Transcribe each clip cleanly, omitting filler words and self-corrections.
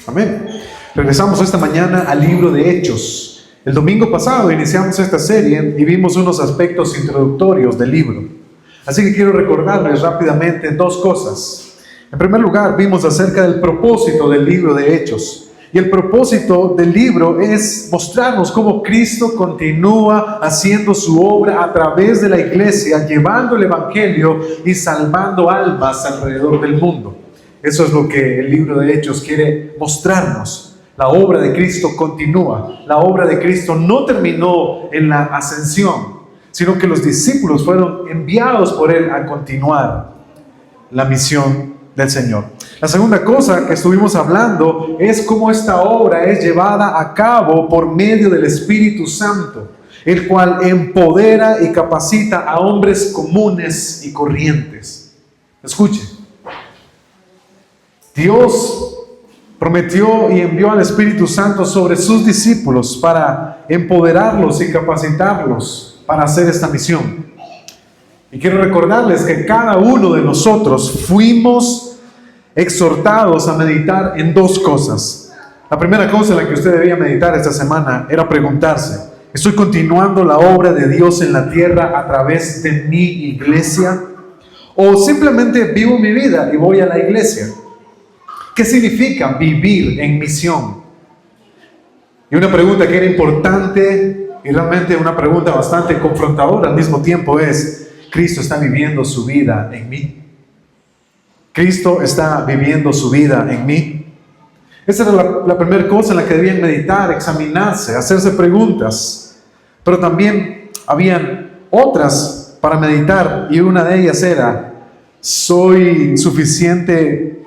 Amén. Regresamos esta mañana al libro de Hechos. El domingo pasado iniciamos esta serie y vimos unos aspectos introductorios del libro. Así que quiero recordarles rápidamente dos cosas. En primer lugar, vimos acerca del propósito del libro de Hechos. Y el propósito del libro es mostrarnos cómo Cristo continúa haciendo su obra a través de la iglesia, llevando el evangelio y salvando almas alrededor del mundo. Eso es lo que el libro de Hechos quiere mostrarnos. La obra de Cristo continúa. La obra de Cristo no terminó en la ascensión, sino que los discípulos fueron enviados por Él a continuar la misión del Señor. La segunda cosa que estuvimos hablando es cómo esta obra es llevada a cabo por medio del Espíritu Santo, el cual empodera y capacita a hombres comunes y corrientes. Escuchen. Dios prometió y envió al Espíritu Santo sobre sus discípulos para empoderarlos y capacitarlos para hacer esta misión. Y quiero recordarles que cada uno de nosotros fuimos exhortados a meditar en dos cosas. La primera cosa en la que usted debía meditar esta semana era preguntarse: ¿estoy continuando la obra de Dios en la tierra a través de mi iglesia? ¿O simplemente vivo mi vida y voy a la iglesia? ¿Qué significa vivir en misión? Y una pregunta que era importante y realmente una pregunta bastante confrontadora al mismo tiempo es: ¿Cristo está viviendo su vida en mí? ¿Cristo está viviendo su vida en mí? Esa era la primera cosa en la que debían meditar, examinarse, hacerse preguntas. Pero también habían otras para meditar, y una de ellas era: ¿soy suficiente?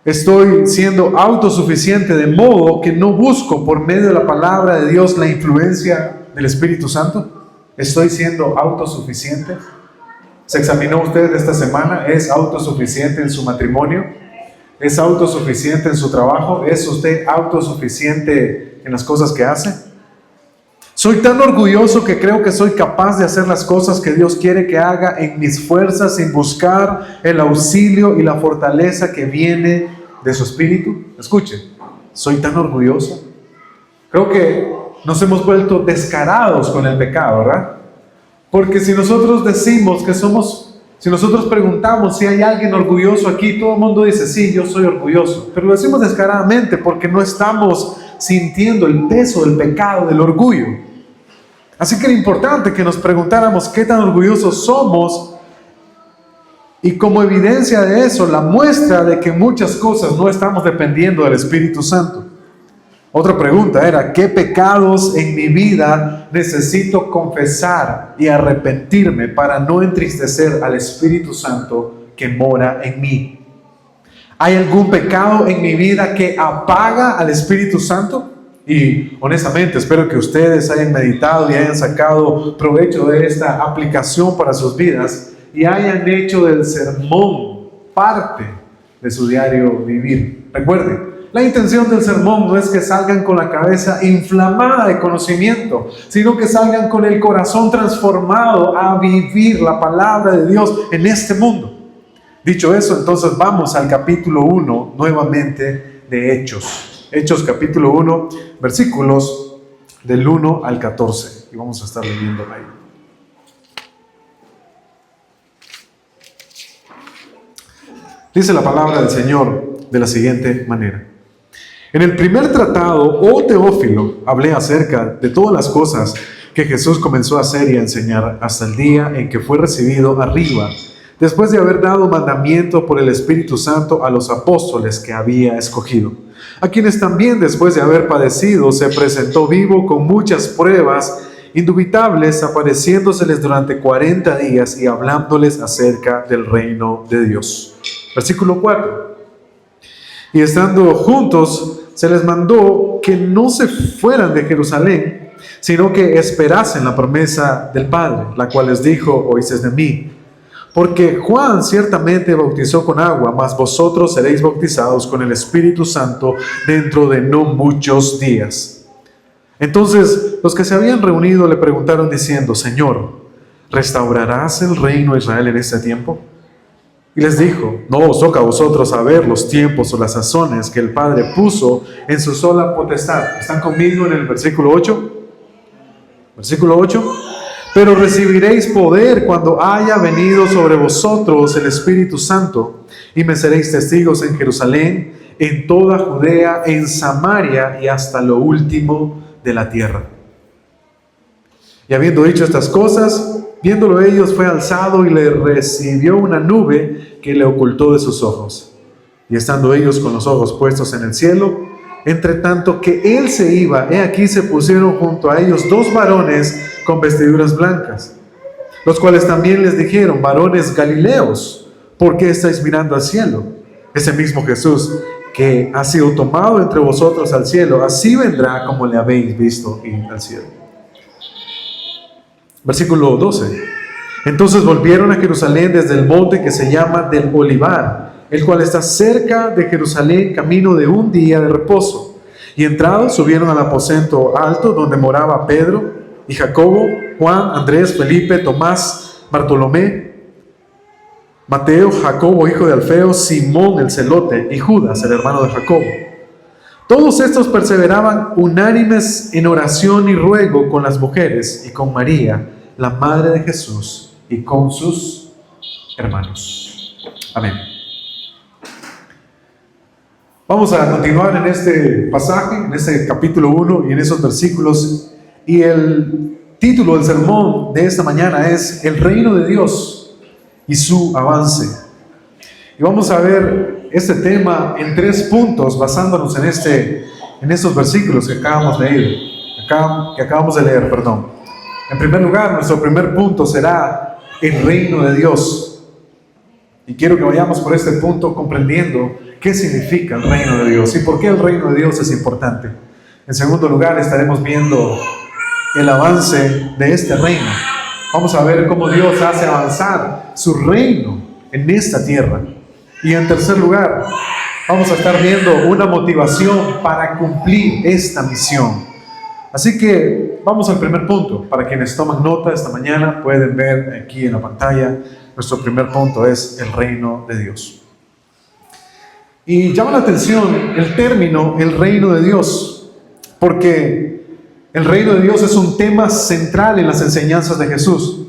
¿Estoy siendo autosuficiente de modo que no busco por medio de la palabra de Dios la influencia del Espíritu Santo? ¿Estoy siendo autosuficiente? ¿Se examinó usted esta semana? ¿Es autosuficiente en su matrimonio? ¿Es autosuficiente en su trabajo? ¿Es usted autosuficiente en las cosas que hace? ¿Soy tan orgulloso que creo que soy capaz de hacer las cosas que Dios quiere que haga en mis fuerzas sin buscar el auxilio y la fortaleza que viene de su Espíritu? Escuche, ¿soy tan orgulloso? Creo que nos hemos vuelto descarados con el pecado, ¿verdad? Porque si nosotros decimos que si nosotros preguntamos si hay alguien orgulloso aquí, todo el mundo dice: sí, yo soy orgulloso. Pero lo decimos descaradamente porque no estamos sintiendo el peso del pecado, del orgullo. Así que era importante que nos preguntáramos qué tan orgullosos somos, y como evidencia de eso, la muestra de que muchas cosas no estamos dependiendo del Espíritu Santo. Otra pregunta era: ¿qué pecados en mi vida necesito confesar y arrepentirme para no entristecer al Espíritu Santo que mora en mí? ¿Hay algún pecado en mi vida que apaga al Espíritu Santo? Y honestamente espero que ustedes hayan meditado y hayan sacado provecho de esta aplicación para sus vidas y hayan hecho del sermón parte de su diario vivir. Recuerden, la intención del sermón no es que salgan con la cabeza inflamada de conocimiento, sino que salgan con el corazón transformado a vivir la palabra de Dios en este mundo. Dicho eso, entonces vamos al capítulo 1 nuevamente de Hechos. Hechos capítulo 1, versículos del 1 al 14. Y vamos a estar leyendo ahí. Dice la palabra del Señor de la siguiente manera: en el primer tratado, oh Teófilo, hablé acerca de todas las cosas que Jesús comenzó a hacer y a enseñar hasta el día en que fue recibido arriba, después de haber dado mandamiento por el Espíritu Santo a los apóstoles que había escogido, a quienes también después de haber padecido se presentó vivo con muchas pruebas indubitables, apareciéndoseles durante 40 días y hablándoles acerca del reino de Dios. Versículo 4. Y estando juntos, se les mandó que no se fueran de Jerusalén, sino que esperasen la promesa del Padre, la cual les dijo: oísteis de mí. Porque Juan ciertamente bautizó con agua, mas vosotros seréis bautizados con el Espíritu Santo dentro de no muchos días. Entonces los que se habían reunido le preguntaron diciendo: Señor, ¿restaurarás el reino de Israel en este tiempo? Y les dijo: no os toca a vosotros saber los tiempos o las sazones que el Padre puso en su sola potestad. ¿Están conmigo en el versículo 8? Versículo 8. Pero recibiréis poder cuando haya venido sobre vosotros el Espíritu Santo, y me seréis testigos en Jerusalén, en toda Judea, en Samaria y hasta lo último de la tierra. Y habiendo dicho estas cosas, viéndolo ellos, fue alzado y le recibió una nube que le ocultó de sus ojos. Y estando ellos con los ojos puestos en el cielo, entre tanto que él se iba, he aquí se pusieron junto a ellos dos varones con vestiduras blancas, los cuales también les dijeron: varones Galileos, ¿por qué estáis mirando al cielo? Ese mismo Jesús que ha sido tomado entre vosotros al cielo, así vendrá como le habéis visto ir al cielo. Versículo 12. Entonces volvieron a Jerusalén desde el monte que se llama del Olivar, el cual está cerca de Jerusalén, camino de un día de reposo. Y entrados, subieron al aposento alto donde moraba Pedro y Jacobo, Juan, Andrés, Felipe, Tomás, Bartolomé, Mateo, Jacobo, hijo de Alfeo, Simón el celote y Judas, el hermano de Jacobo. Todos estos perseveraban unánimes en oración y ruego con las mujeres y con María, la madre de Jesús, y con sus hermanos. Amén. Vamos a continuar en este pasaje, en este capítulo 1 y en esos versículos. Y el título del sermón de esta mañana es El reino de Dios y su avance. Y vamos a ver este tema en 3 puntos, basándonos en estos versículos que acabamos de leer. En primer lugar, nuestro primer punto será el reino de Dios. Y quiero que vayamos por este punto comprendiendo qué significa el reino de Dios y por qué el reino de Dios es importante. En segundo lugar, estaremos viendo el avance de este reino. Vamos a ver cómo Dios hace avanzar su reino en esta tierra. Y en tercer lugar, vamos a estar viendo una motivación para cumplir esta misión. Así que vamos al primer punto. Para quienes toman nota esta mañana, pueden ver aquí en la pantalla, nuestro primer punto es el reino de Dios. Y llama la atención el término, el reino de Dios, porque el reino de Dios es un tema central en las enseñanzas de Jesús.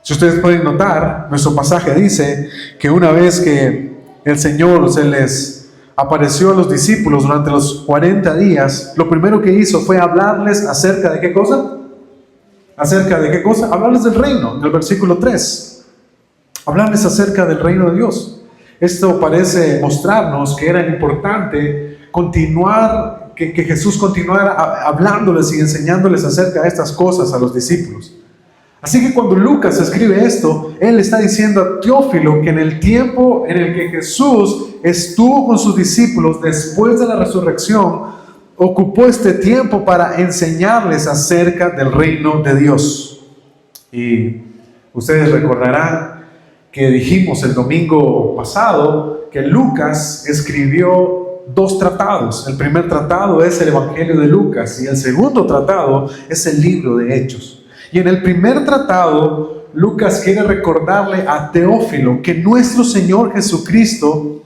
Si ustedes pueden notar, nuestro pasaje dice que una vez que el Señor se les apareció a los discípulos durante los 40 días, lo primero que hizo fue hablarles acerca de ¿qué cosa? ¿Acerca de qué cosa? Hablarles del reino, en el versículo 3. Hablarles acerca del reino de Dios. Esto parece mostrarnos que era importante continuar, que Jesús continuara hablándoles y enseñándoles acerca de estas cosas a los discípulos. Así que cuando Lucas escribe esto, él está diciendo a Teófilo que en el tiempo en el que Jesús estuvo con sus discípulos después de la resurrección, ocupó este tiempo para enseñarles acerca del reino de Dios. Y ustedes recordarán que dijimos el domingo pasado que Lucas escribió 2 tratados. El primer tratado es el Evangelio de Lucas y el segundo tratado es el libro de Hechos. Y en el primer tratado, Lucas quiere recordarle a Teófilo que nuestro Señor Jesucristo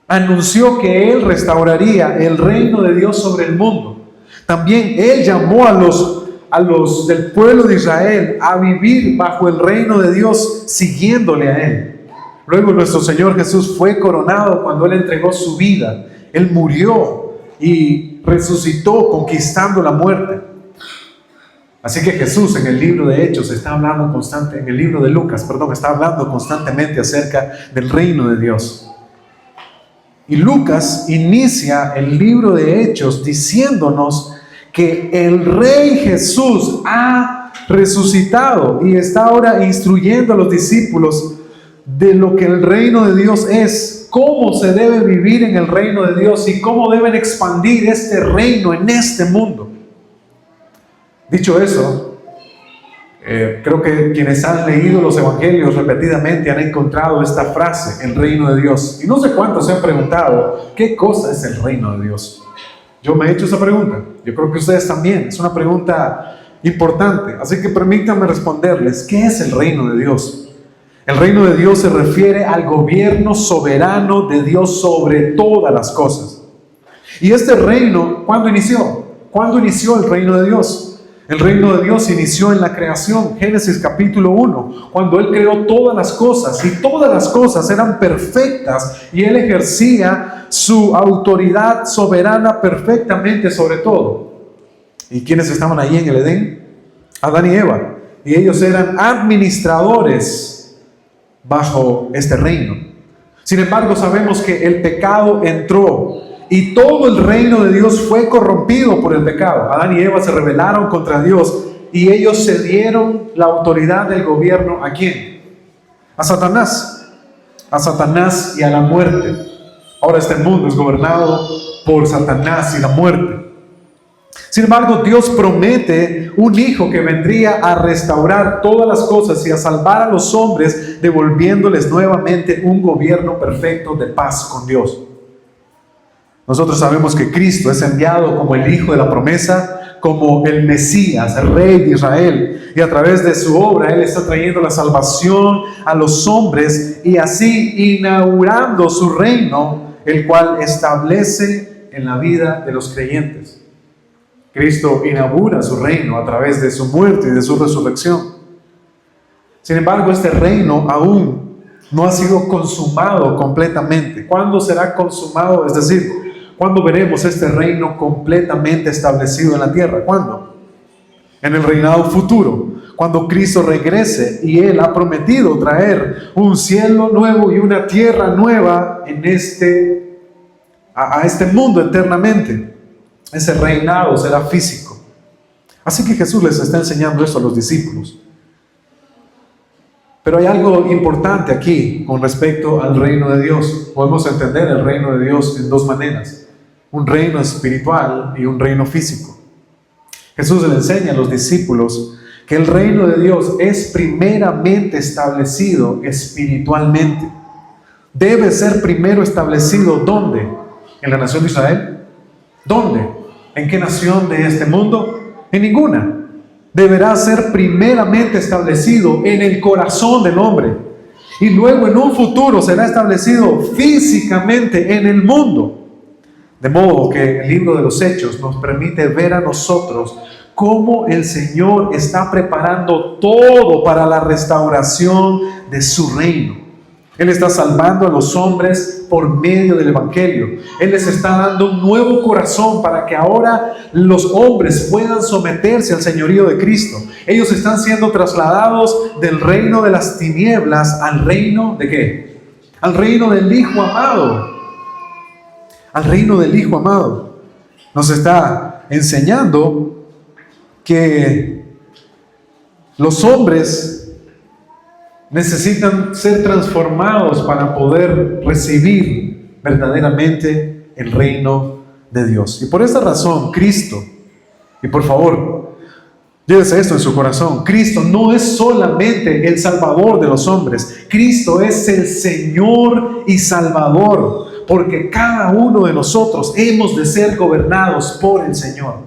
anunció que Él restauraría el reino de Dios sobre el mundo. También Él llamó a los del pueblo de Israel a vivir bajo el reino de Dios siguiéndole a Él. Luego nuestro Señor Jesús fue coronado cuando Él entregó su vida. Él murió y resucitó conquistando la muerte. Así que Jesús en el libro de Hechos en el libro de Lucas, está hablando constantemente acerca del reino de Dios. Y Lucas inicia el libro de Hechos diciéndonos que el Rey Jesús ha resucitado y está ahora instruyendo a los discípulos de lo que el reino de Dios es, cómo se debe vivir en el reino de Dios y cómo deben expandir este reino en este mundo. Dicho eso, creo que quienes han leído los evangelios repetidamente han encontrado esta frase, el reino de Dios. Y no sé cuántos se han preguntado, ¿qué cosa es el reino de Dios? Yo me he hecho esa pregunta. Yo creo que ustedes también. Es una pregunta importante. Así que permítanme responderles, ¿qué es el reino de Dios? El reino de Dios se refiere al gobierno soberano de Dios sobre todas las cosas. Y este reino, ¿cuándo inició? ¿Cuándo inició el reino de Dios? El reino de Dios inició en la creación, Génesis capítulo 1, cuando Él creó todas las cosas y todas las cosas eran perfectas y Él ejercía su autoridad soberana perfectamente sobre todo. ¿Y quiénes estaban allí en el Edén? Adán y Eva. Y ellos eran administradores bajo este reino. Sin embargo, sabemos que el pecado entró y todo el reino de Dios fue corrompido por el pecado. Adán y Eva se rebelaron contra Dios y ellos cedieron la autoridad del gobierno. ¿A quién? A Satanás. A Satanás y a la muerte. Ahora este mundo es gobernado por Satanás y la muerte. Sin embargo, Dios promete un hijo que vendría a restaurar todas las cosas y a salvar a los hombres, devolviéndoles nuevamente un gobierno perfecto de paz con Dios. Nosotros sabemos que Cristo es enviado como el Hijo de la promesa, como el Mesías, el Rey de Israel. Y a través de su obra, Él está trayendo la salvación a los hombres y así inaugurando su reino, el cual establece en la vida de los creyentes. Cristo inaugura su reino a través de su muerte y de su resurrección. Sin embargo, este reino aún no ha sido consumado completamente. ¿Cuándo será consumado? Es decir, ¿cuándo veremos este reino completamente establecido en la tierra? ¿Cuándo? En el reinado futuro, cuando Cristo regrese y Él ha prometido traer un cielo nuevo y una tierra nueva a este mundo eternamente. Ese reinado será físico. Así que Jesús les está enseñando esto a los discípulos. Pero hay algo importante aquí con respecto al reino de Dios. Podemos entender el reino de Dios en dos maneras: un reino espiritual y un reino físico. Jesús le enseña a los discípulos que el reino de Dios es primeramente establecido espiritualmente. Debe ser primero establecido ¿dónde? ¿En la nación de Israel? ¿Dónde? ¿En qué nación de este mundo? En ninguna. Deberá ser primeramente establecido en el corazón del hombre. Y luego en un futuro será establecido físicamente en el mundo. De modo que el libro de los Hechos nos permite ver a nosotros cómo el Señor está preparando todo para la restauración de su reino. Él está salvando a los hombres por medio del Evangelio. Él les está dando un nuevo corazón para que ahora los hombres puedan someterse al señorío de Cristo. Ellos están siendo trasladados del reino de las tinieblas al reino ¿de qué? Al reino del Hijo amado. Al reino del Hijo amado. Nos está enseñando que los hombres necesitan ser transformados para poder recibir verdaderamente el reino de Dios. Y por esta razón, Cristo, y por favor, llévese esto en su corazón, Cristo no es solamente el Salvador de los hombres, Cristo es el Señor y Salvador, porque cada uno de nosotros hemos de ser gobernados por el Señor.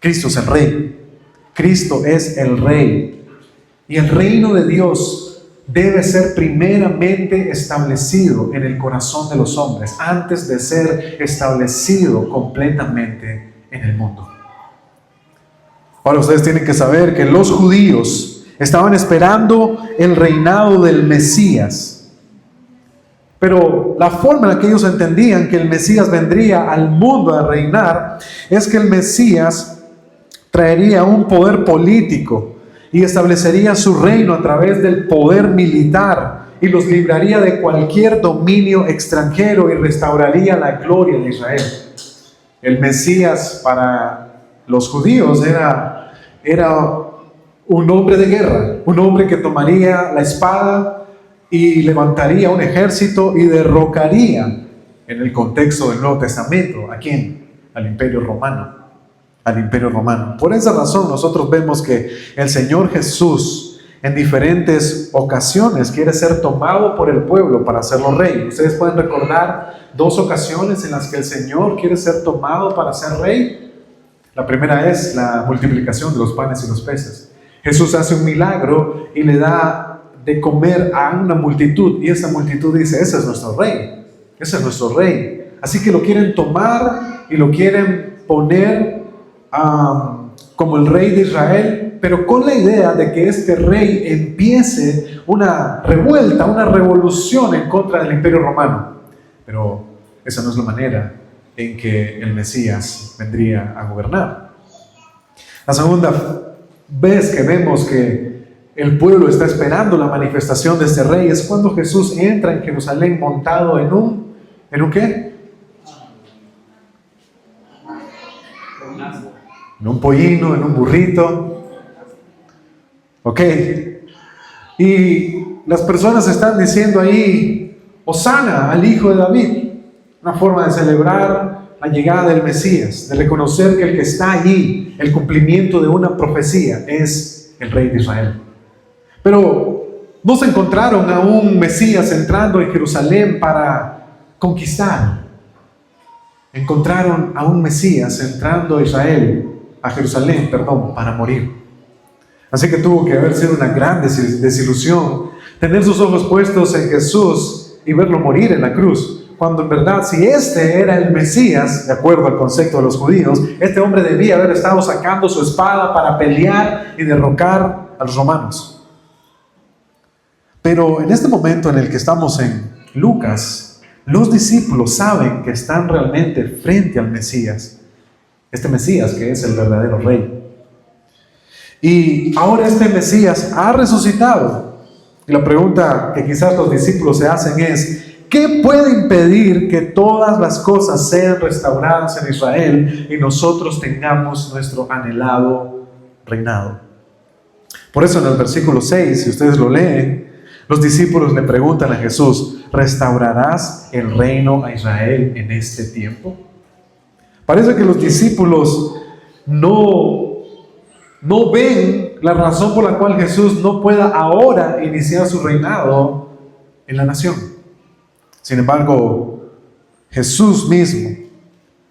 Cristo es el Rey, Cristo es el Rey, y el reino de Dios debe ser primeramente establecido en el corazón de los hombres antes de ser establecido completamente en el mundo. Ahora ustedes tienen que saber que los judíos estaban esperando el reinado del Mesías, pero la forma en la que ellos entendían que el Mesías vendría al mundo a reinar es que el Mesías traería un poder político y establecería su reino a través del poder militar y los libraría de cualquier dominio extranjero y restauraría la gloria de Israel. El Mesías para los judíos era un hombre de guerra, un hombre que tomaría la espada y levantaría un ejército y derrocaría, en el contexto del Nuevo Testamento, ¿a quién? Al Imperio Romano. Al Imperio Romano. Por esa razón nosotros vemos que el Señor Jesús en diferentes ocasiones quiere ser tomado por el pueblo para hacerlo rey. Ustedes pueden recordar dos ocasiones en las que el Señor quiere ser tomado para ser rey. La primera es la multiplicación de los panes y los peces. Jesús hace un milagro y le da de comer a una multitud y esa multitud dice, ese es nuestro rey, ese es nuestro rey. Así que lo quieren tomar y lo quieren poner como el rey de Israel, pero con la idea de que este rey empiece una revuelta, una revolución en contra del Imperio Romano. Pero esa no es la manera en que el Mesías vendría a gobernar. La segunda vez que vemos que el pueblo está esperando la manifestación de este rey es cuando Jesús entra en Jerusalén montado ¿en un qué? En un pollino, en un burrito. Ok. Y las personas están diciendo ahí, Hosana al hijo de David. Una forma de celebrar la llegada del Mesías, de reconocer que el que está allí, el cumplimiento de una profecía, es el rey de Israel. Pero no se encontraron a un Mesías entrando en Jerusalén para conquistar. Encontraron a un Mesías entrando a Jerusalén, para morir. Así que tuvo que haber sido una gran desilusión tener sus ojos puestos en Jesús y verlo morir en la cruz. Cuando en verdad, si este era el Mesías, de acuerdo al concepto de los judíos, este hombre debía haber estado sacando su espada para pelear y derrocar a los romanos. Pero en este momento en el que estamos en Lucas, los discípulos saben que están realmente frente al Mesías. Este Mesías que es el verdadero rey. Y ahora este Mesías ha resucitado. Y la pregunta que quizás los discípulos se hacen es, ¿qué puede impedir que todas las cosas sean restauradas en Israel y nosotros tengamos nuestro anhelado reinado? Por eso en el versículo 6, si ustedes lo leen, los discípulos le preguntan a Jesús, ¿restaurarás el reino a Israel en este tiempo? Parece que los discípulos no ven la razón por la cual Jesús no pueda ahora iniciar su reinado en la nación. Sin embargo, Jesús mismo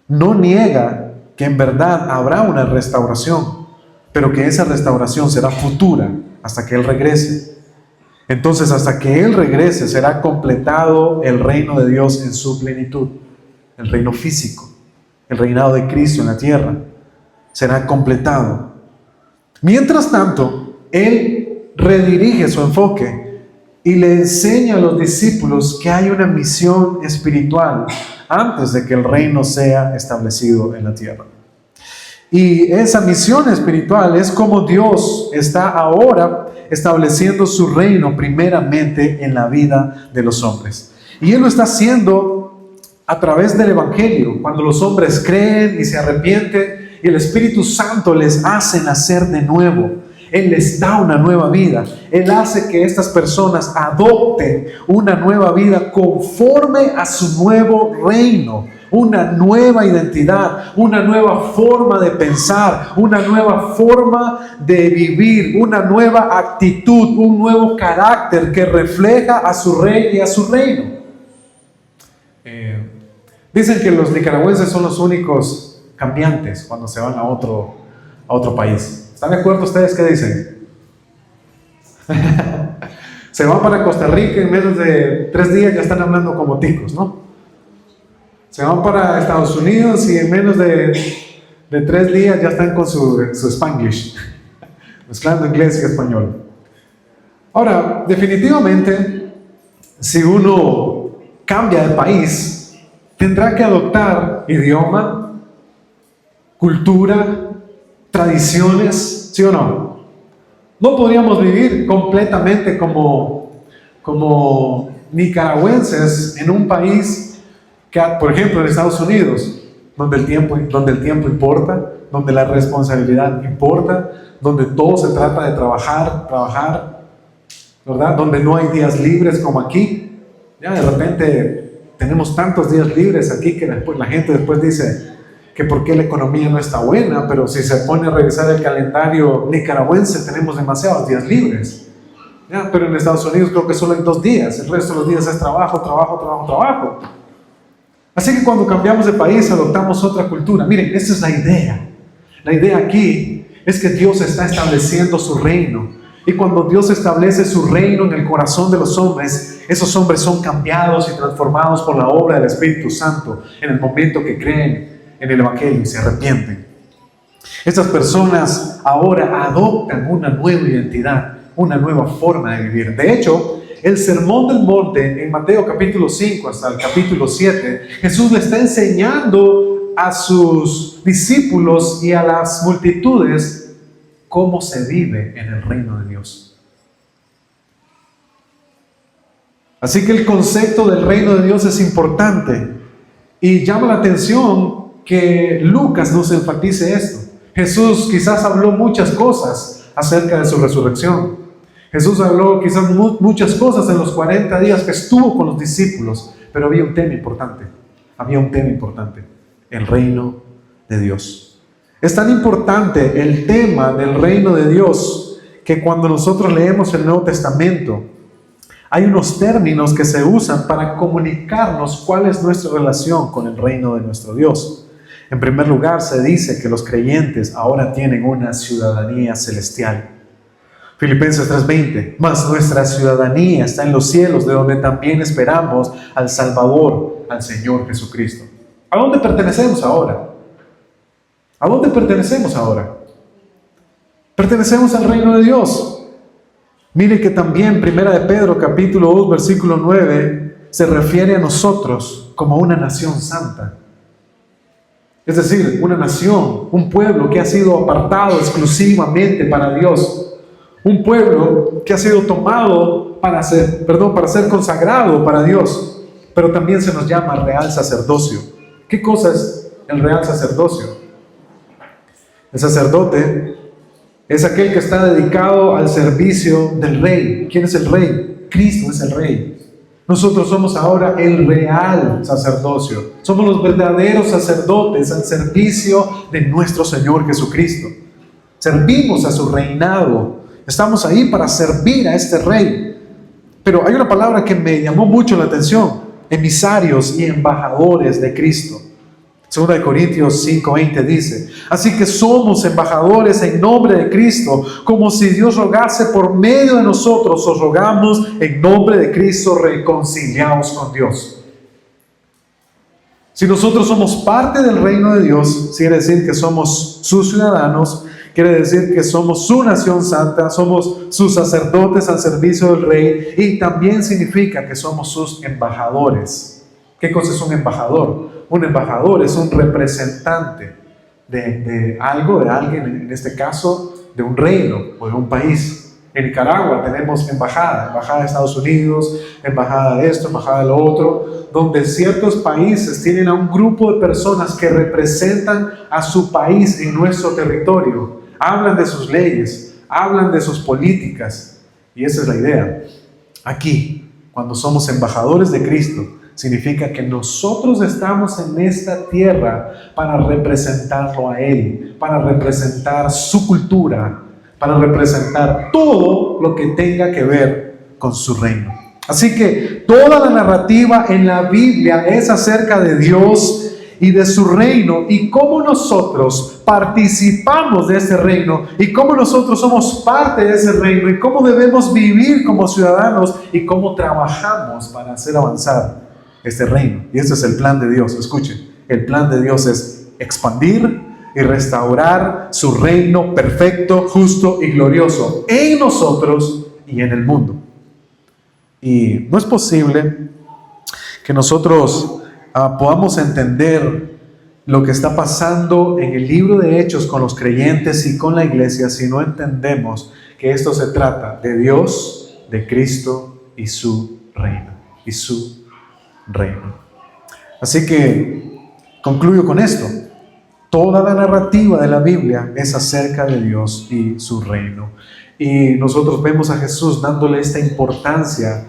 no niega que en verdad habrá una restauración, pero que esa restauración será futura hasta que Él regrese. Entonces, hasta que Él regrese, será completado el reino de Dios en su plenitud, el reino físico, el reinado de Cristo en la tierra, será completado. Mientras tanto, Él redirige su enfoque y le enseña a los discípulos que hay una misión espiritual antes de que el reino sea establecido en la tierra. Y esa misión espiritual es como Dios está ahora estableciendo su reino primeramente en la vida de los hombres. Y Él lo está haciendo a través del Evangelio, cuando los hombres creen y se arrepienten y el Espíritu Santo les hace nacer de nuevo. Él les da una nueva vida. Él hace que estas personas adopten una nueva vida conforme a su nuevo reino, una nueva identidad, una nueva forma de pensar, una nueva forma de vivir, una nueva actitud, un nuevo carácter que refleja a su rey y a su reino. Dicen que los nicaragüenses son los únicos cambiantes cuando se van a otro país. ¿Están de acuerdo ustedes? ¿Qué dicen? Se van para Costa Rica, en menos de 3 días ya están hablando como ticos, ¿no? Se van para Estados Unidos y en menos de 3 días ya están con su Spanglish, mezclando inglés y español. Ahora, definitivamente, si uno cambia de país, tendrá que adoptar idioma, cultura, tradiciones, ¿sí o no? No podríamos vivir completamente como nicaragüenses en un país que, por ejemplo, en Estados Unidos, donde el tiempo importa, donde la responsabilidad importa, donde todo se trata de trabajar, ¿verdad? Donde no hay días libres como aquí. Ya de repente tenemos tantos días libres aquí que después la gente dice que por qué la economía no está buena, pero si se pone a revisar el calendario nicaragüense tenemos demasiados días libres. ¿Ya? Pero en Estados Unidos creo que solo hay 2 días, el resto de los días es trabajo. Así que cuando cambiamos de país adoptamos otra cultura. Miren, esa es la idea. La idea aquí es que Dios está estableciendo su reino Y cuando Dios establece su reino en el corazón de los hombres, esos hombres son cambiados y transformados por la obra del Espíritu Santo en el momento que creen en el Evangelio y se arrepienten. Estas personas ahora adoptan una nueva identidad, una nueva forma de vivir. De hecho, el Sermón del Monte en Mateo capítulo 5 hasta el capítulo 7, Jesús le está enseñando a sus discípulos y a las multitudes cómo se vive en el reino de Dios. Así que el concepto del reino de Dios es importante y llama la atención que Lucas nos enfatice esto. Jesús quizás habló muchas cosas acerca de su resurrección. Jesús habló quizás muchas cosas en los 40 días que estuvo con los discípulos, pero había un tema importante. El reino de Dios. Es tan importante el tema del reino de Dios que cuando nosotros leemos el Nuevo Testamento, hay unos términos que se usan para comunicarnos cuál es nuestra relación con el reino de nuestro Dios. En primer lugar, se dice que los creyentes ahora tienen una ciudadanía celestial. Filipenses 3:20, mas nuestra ciudadanía está en los cielos, de donde también esperamos al Salvador, al Señor Jesucristo. ¿A dónde pertenecemos ahora? ¿A dónde pertenecemos ahora? Pertenecemos al reino de Dios. Mire que también Primera de Pedro, capítulo 2, versículo 9, se refiere a nosotros como una nación santa. Es decir, una nación, un pueblo que ha sido apartado exclusivamente para Dios. Un pueblo que ha sido tomado para ser consagrado para Dios. Pero también se nos llama real sacerdocio. ¿Qué cosa es el real sacerdocio? El sacerdote es aquel que está dedicado al servicio del rey. ¿Quién es el rey? Cristo es el rey. Nosotros somos ahora el real sacerdocio. Somos los verdaderos sacerdotes al servicio de nuestro Señor Jesucristo. Servimos a su reinado. Estamos ahí para servir a este rey. Pero hay una palabra que me llamó mucho la atención: emisarios y embajadores de Cristo. 2 Corintios 5:20 dice: así que somos embajadores en nombre de Cristo, como si Dios rogase por medio de nosotros. Os rogamos en nombre de Cristo, reconciliaos con Dios. Si nosotros somos parte del reino de Dios, quiere decir que somos sus ciudadanos, quiere decir que somos su nación santa, somos sus sacerdotes al servicio del rey, y también significa que somos sus embajadores. ¿Qué cosa es un embajador? Un embajador es un representante de algo, de alguien, en este caso de un reino o de un país. En Nicaragua tenemos embajada de Estados Unidos, embajada de esto, embajada de lo otro, donde ciertos países tienen a un grupo de personas que representan a su país en nuestro territorio. Hablan de sus leyes, hablan de sus políticas, y esa es la idea. Aquí, cuando somos embajadores de Cristo, significa que nosotros estamos en esta tierra para representarlo a Él, para representar su cultura, para representar todo lo que tenga que ver con su reino. Así que toda la narrativa en la Biblia es acerca de Dios y de su reino, y cómo nosotros participamos de ese reino, y cómo nosotros somos parte de ese reino, y cómo debemos vivir como ciudadanos, y cómo trabajamos para hacer avanzar este reino. Y ese es el plan de Dios. Escuchen, el plan de Dios es expandir y restaurar su reino perfecto, justo y glorioso en nosotros y en el mundo. Y no es posible que nosotros podamos entender lo que está pasando en el libro de Hechos con los creyentes y con la iglesia si no entendemos que esto se trata de Dios, de Cristo y su reino. Así que concluyo con esto: toda la narrativa de la Biblia es acerca de Dios y su reino, y nosotros vemos a Jesús dándole esta importancia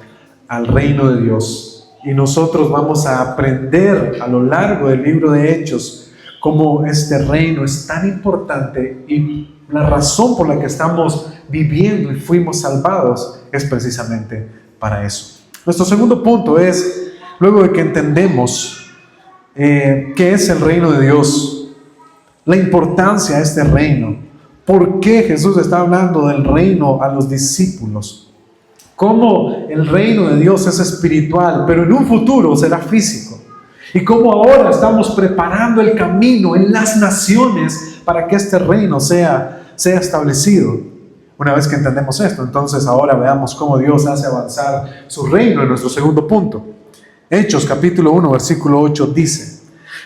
al reino de Dios, y nosotros vamos a aprender a lo largo del libro de Hechos cómo este reino es tan importante, y la razón por la que estamos viviendo y fuimos salvados es precisamente para eso. Nuestro segundo punto es: luego de que entendemos qué es el reino de Dios, la importancia de este reino, ¿Por qué Jesús está hablando del reino a los discípulos? Cómo el reino de Dios es espiritual, pero en un futuro será físico. Y cómo ahora estamos preparando el camino en las naciones para que este reino sea establecido. Una vez que entendemos esto, entonces ahora veamos cómo Dios hace avanzar su reino en nuestro segundo punto. Hechos capítulo 1, versículo 8 dice: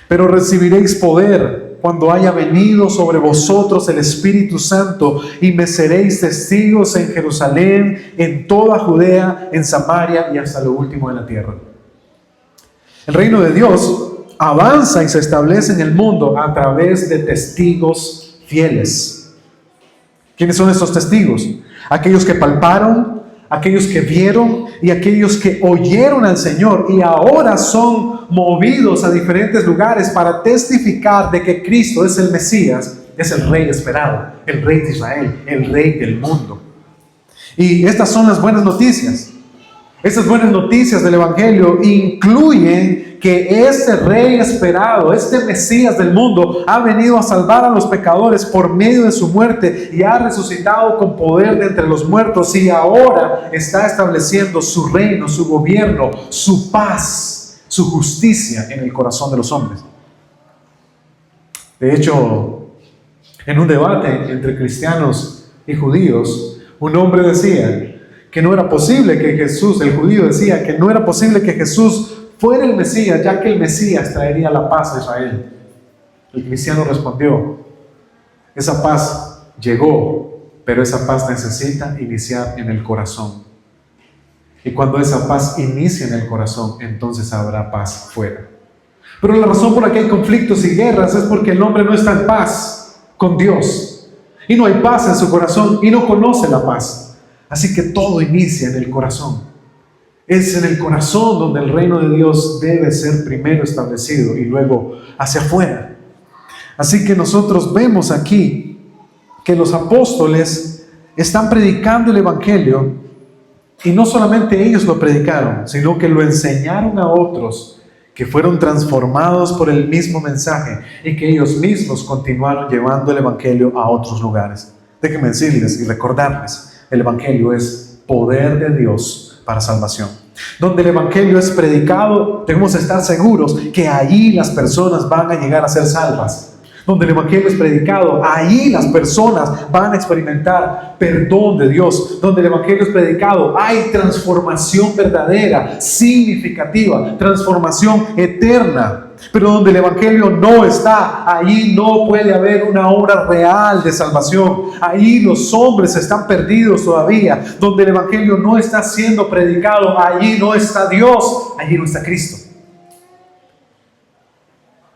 pero recibiréis poder cuando haya venido sobre vosotros el Espíritu Santo, y me seréis testigos en Jerusalén, en toda Judea, en Samaria y hasta lo último de la tierra. El reino de Dios avanza y se establece en el mundo a través de testigos fieles. ¿Quiénes son estos testigos? Aquellos que palparon, aquellos que vieron y aquellos que oyeron al Señor y ahora son movidos a diferentes lugares para testificar de que Cristo es el Mesías, es el Rey esperado, el Rey de Israel, el Rey del mundo. Y estas son las buenas noticias. Estas buenas noticias del Evangelio incluyen que este Rey esperado, este Mesías del mundo, ha venido a salvar a los pecadores por medio de su muerte y ha resucitado con poder de entre los muertos y ahora está estableciendo su reino, su gobierno, su paz, su justicia en el corazón de los hombres. De hecho, en un debate entre cristianos y judíos, un hombre decía que no era posible que Jesús, el judío decía que no era posible que Jesús fuera el Mesías, ya que el Mesías traería la paz a Israel. El cristiano respondió: esa paz llegó, pero esa paz necesita iniciar en el corazón. Y cuando esa paz inicia en el corazón, entonces habrá paz fuera. Pero la razón por la que hay conflictos y guerras es porque el hombre no está en paz con Dios. Y no hay paz en su corazón y no conoce la paz. Así que todo inicia en el corazón. Es en el corazón donde el reino de Dios debe ser primero establecido y luego hacia afuera. Así que nosotros vemos aquí que los apóstoles están predicando el Evangelio y no solamente ellos lo predicaron, sino que lo enseñaron a otros que fueron transformados por el mismo mensaje y que ellos mismos continuaron llevando el Evangelio a otros lugares. Déjenme decirles y recordarles: el Evangelio es poder de Dios para salvación. Donde el Evangelio es predicado, debemos estar seguros que allí las personas van a llegar a ser salvas. Donde el Evangelio es predicado, allí las personas van a experimentar perdón de Dios. Donde el Evangelio es predicado, hay transformación verdadera, significativa, transformación eterna. Pero donde el Evangelio no está, allí no puede haber una obra real de salvación. Ahí los hombres están perdidos todavía. Donde el Evangelio no está siendo predicado, allí no está Dios, allí no está Cristo.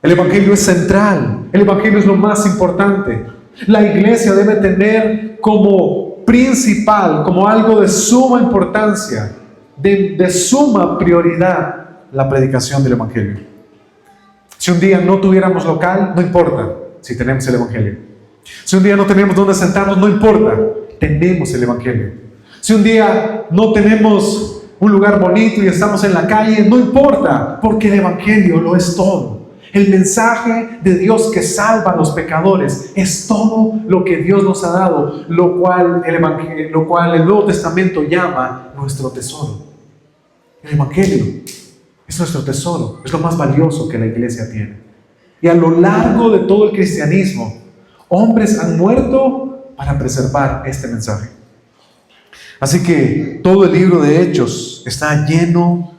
El Evangelio es central, el Evangelio es lo más importante. La iglesia debe tener como principal, como algo de suma importancia, de suma prioridad, la predicación del Evangelio. Si un día no tuviéramos local, no importa si tenemos el Evangelio. Si un día no tenemos dónde sentarnos, no importa, tenemos el Evangelio. Si un día no tenemos un lugar bonito y estamos en la calle, no importa, porque el Evangelio lo es todo. El mensaje de Dios que salva a los pecadores es todo lo que Dios nos ha dado, lo cual el Nuevo Testamento llama nuestro tesoro. El Evangelio es nuestro tesoro, es lo más valioso que la iglesia tiene. Y a lo largo de todo el cristianismo, hombres han muerto para preservar este mensaje. Así que todo el libro de Hechos está lleno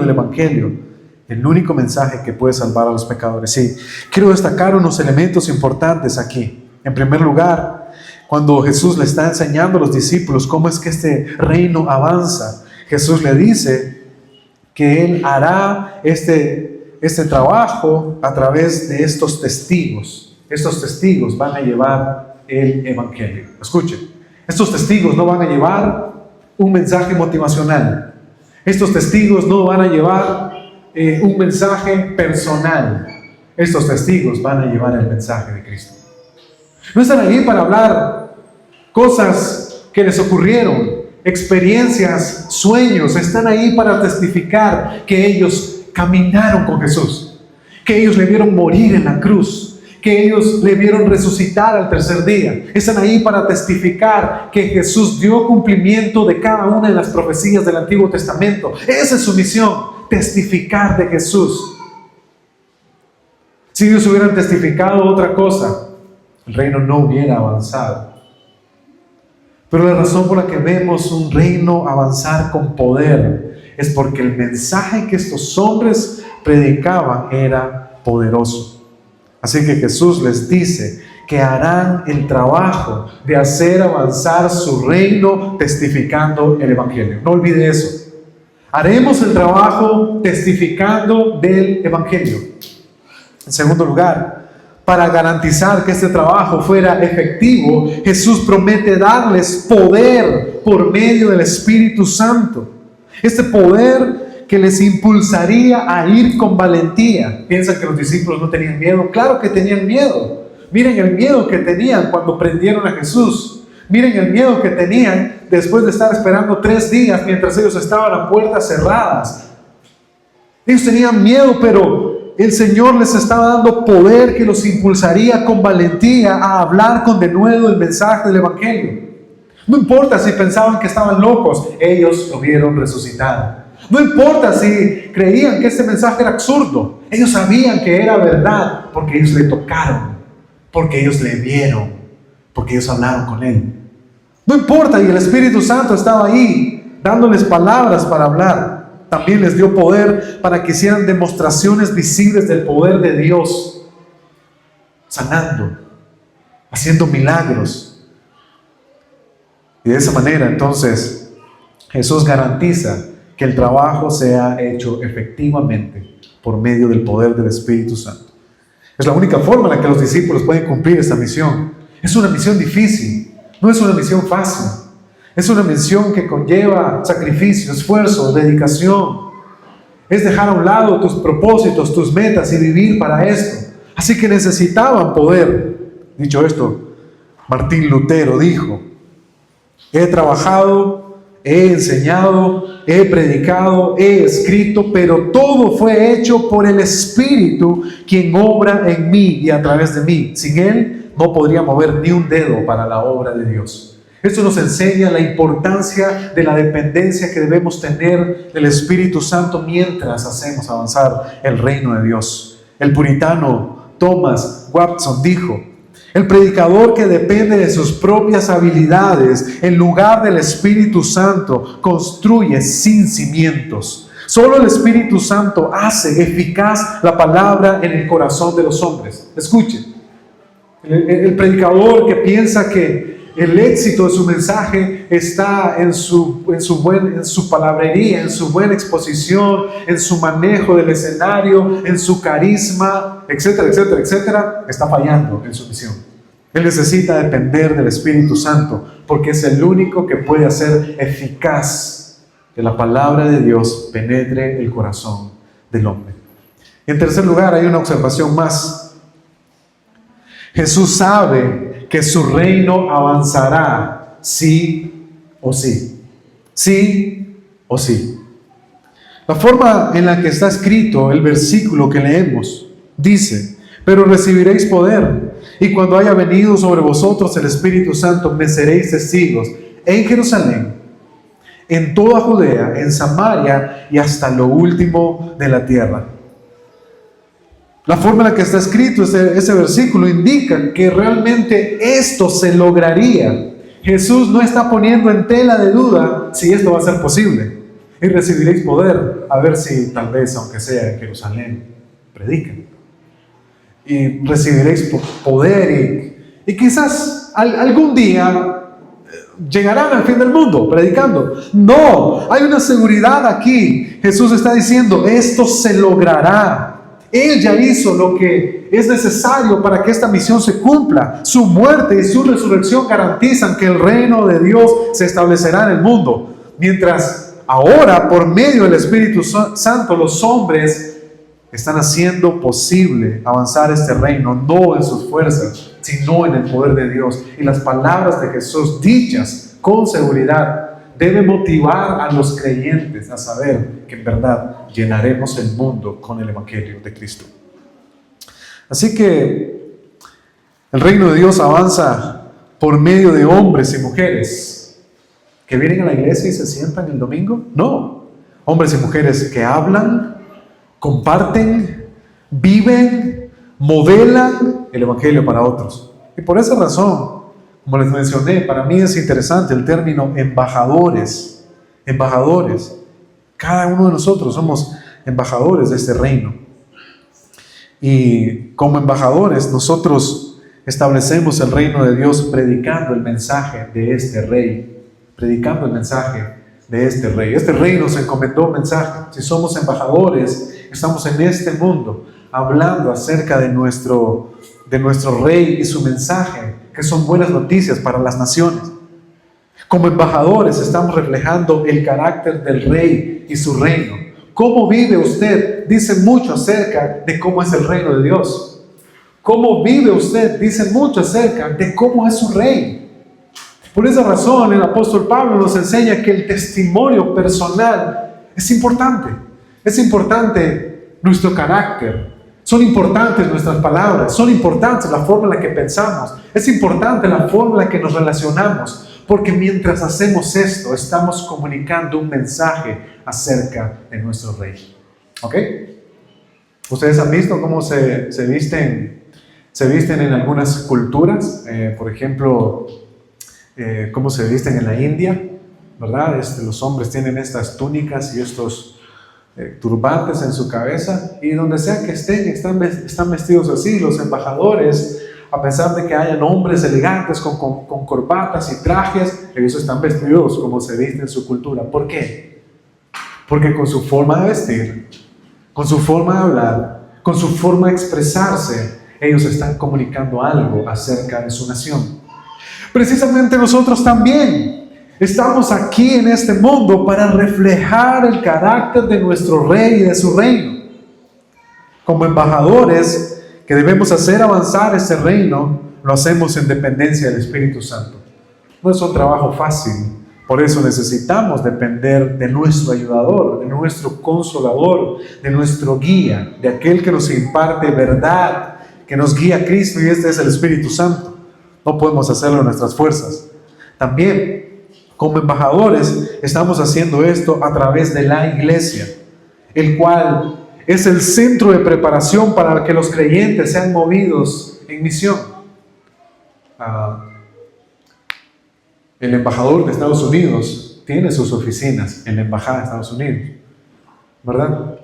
del Evangelio. El único mensaje que puede salvar a los pecadores. Sí, quiero destacar unos elementos importantes aquí. En primer lugar, cuando Jesús le está enseñando a los discípulos cómo es que este reino avanza, Jesús le dice que Él hará este trabajo a través de estos testigos. Estos testigos van a llevar el Evangelio. Escuchen, estos testigos no van a llevar un mensaje motivacional. Estos testigos no van a llevar un mensaje personal. Estos testigos van a llevar el mensaje de Cristo. No están allí para hablar cosas que les ocurrieron, experiencias, sueños. Están ahí para testificar que ellos caminaron con Jesús, que ellos le vieron morir en la cruz, que ellos le vieron resucitar al tercer día. Están ahí para testificar que Jesús dio cumplimiento de cada una de las profecías del Antiguo Testamento. Esa es su misión, testificar de Jesús. Si ellos hubieran testificado otra cosa, el reino no hubiera avanzado. Pero la razón por la que vemos un reino avanzar con poder es porque el mensaje que estos hombres predicaban era poderoso. Así que Jesús les dice que harán el trabajo de hacer avanzar su reino testificando el Evangelio. No olvide eso. Haremos el trabajo testificando del Evangelio. En segundo lugar, para garantizar que este trabajo fuera efectivo, Jesús promete darles poder por medio del Espíritu Santo. Este poder que les impulsaría a ir con valentía. ¿Piensan que los discípulos no tenían miedo? Claro que tenían miedo. Miren el miedo que tenían cuando prendieron a Jesús. Miren el miedo que tenían después de estar esperando 3 días mientras ellos estaban a puertas cerradas. Ellos tenían miedo, pero el Señor les estaba dando poder que los impulsaría con valentía a hablar con denuedo el mensaje del Evangelio. No importa si pensaban que estaban locos, ellos lo vieron resucitado. No importa si creían que este mensaje era absurdo, ellos sabían que era verdad porque ellos le tocaron, porque ellos le vieron, porque ellos hablaron con Él. No importa, y el Espíritu Santo estaba ahí dándoles palabras para hablar. También les dio poder para que hicieran demostraciones visibles del poder de Dios, sanando, haciendo milagros. Y de esa manera, entonces, Jesús garantiza que el trabajo sea hecho efectivamente por medio del poder del Espíritu Santo. Es la única forma en la que los discípulos pueden cumplir esta misión. Es una misión difícil, no es una misión fácil. Es una misión que conlleva sacrificio, esfuerzo, dedicación. Es dejar a un lado tus propósitos, tus metas y vivir para esto. Así que necesitaban poder. Dicho esto, Martín Lutero dijo: he trabajado, he enseñado, he predicado, he escrito, pero todo fue hecho por el Espíritu, quien obra en mí y a través de mí. Sin Él no podría mover ni un dedo para la obra de Dios. Esto nos enseña la importancia de la dependencia que debemos tener del Espíritu Santo mientras hacemos avanzar el reino de Dios. El puritano Thomas Watson dijo: el predicador que depende de sus propias habilidades en lugar del Espíritu Santo construye sin cimientos. Solo el Espíritu Santo hace eficaz la palabra en el corazón de los hombres. Escuchen, el predicador que piensa que el éxito de su mensaje está en su palabrería, en su buena exposición, en su manejo del escenario, en su carisma, etcétera, etcétera, etcétera, está fallando en su misión. Él necesita depender del Espíritu Santo porque es el único que puede hacer eficaz que la palabra de Dios penetre el corazón del hombre. En tercer lugar, hay una observación más. Jesús sabe que su reino avanzará sí o sí. Sí o sí. La forma en la que está escrito el versículo que leemos dice: pero recibiréis poder, y cuando haya venido sobre vosotros el Espíritu Santo, me seréis testigos en Jerusalén, en toda Judea, en Samaria y hasta lo último de la tierra. La forma en la que está escrito ese versículo indica que realmente esto se lograría. Jesús no está poniendo en tela de duda si esto va a ser posible. Y recibiréis poder, a ver si tal vez, aunque sea en Jerusalén, predican. Y recibiréis poder y quizás algún día llegarán al fin del mundo predicando. No, hay una seguridad aquí. Jesús está diciendo: esto se logrará. Él ya hizo lo que es necesario para que esta misión se cumpla. Su muerte y su resurrección garantizan que el reino de Dios se establecerá en el mundo. Mientras ahora, por medio del Espíritu Santo, los hombres están haciendo posible avanzar este reino, no en sus fuerzas, sino en el poder de Dios. Y las palabras de Jesús, dichas con seguridad, deben motivar a los creyentes a saber que en verdad llenaremos el mundo con el Evangelio de Cristo. Así que El reino de Dios avanza por medio de hombres y mujeres que vienen a la iglesia y se sientan el domingo. No, hombres y mujeres que hablan, comparten, viven, modelan el evangelio para otros. Y por esa razón, como les mencioné, para mí es interesante el término embajadores. Embajadores. Cada uno de nosotros somos embajadores de este reino. Y como embajadores, nosotros establecemos el reino de Dios predicando el mensaje de este rey. Predicando el mensaje de este rey. Este rey nos encomendó un mensaje. Si somos embajadores, estamos en este mundo hablando acerca de nuestro rey y su mensaje, que son buenas noticias para las naciones. Como embajadores estamos reflejando el carácter del rey y su reino. ¿Cómo vive usted? Dice mucho acerca de cómo es el reino de Dios. ¿Cómo vive usted? Dice mucho acerca de cómo es su rey. Por esa razón, el apóstol Pablo nos enseña que el testimonio personal es importante. Es importante nuestro carácter. Son importantes nuestras palabras. Son importantes la forma en la que pensamos. Es importante la forma en la que nos relacionamos. Porque mientras hacemos esto, estamos comunicando un mensaje acerca de nuestro rey. ¿Ok? ¿Ustedes han visto cómo se visten en algunas culturas? Por ejemplo, cómo se visten en la India, ¿verdad? Los hombres tienen estas túnicas y estos turbantes en su cabeza, y donde sea que estén, están vestidos así. Los embajadores, a pesar de que hayan hombres elegantes con corbatas y trajes, ellos están vestidos como se viste en su cultura. ¿Por qué? Porque con su forma de vestir, con su forma de hablar, con su forma de expresarse, ellos están comunicando algo acerca de su nación. Precisamente nosotros también estamos aquí en este mundo para reflejar el carácter de nuestro rey y de su reino. Como embajadores que debemos hacer avanzar ese reino, lo hacemos en dependencia del Espíritu Santo. No es un trabajo fácil. Por eso necesitamos depender de nuestro ayudador, de nuestro consolador, de nuestro guía, de aquel que nos imparte verdad, que nos guía a Cristo, y este es el Espíritu Santo. No podemos hacerlo en nuestras fuerzas. También, como embajadores, estamos haciendo esto a través de la iglesia, el cual es el centro de preparación para que los creyentes sean movidos en misión. El embajador de Estados Unidos tiene sus oficinas en la embajada de Estados Unidos, ¿verdad?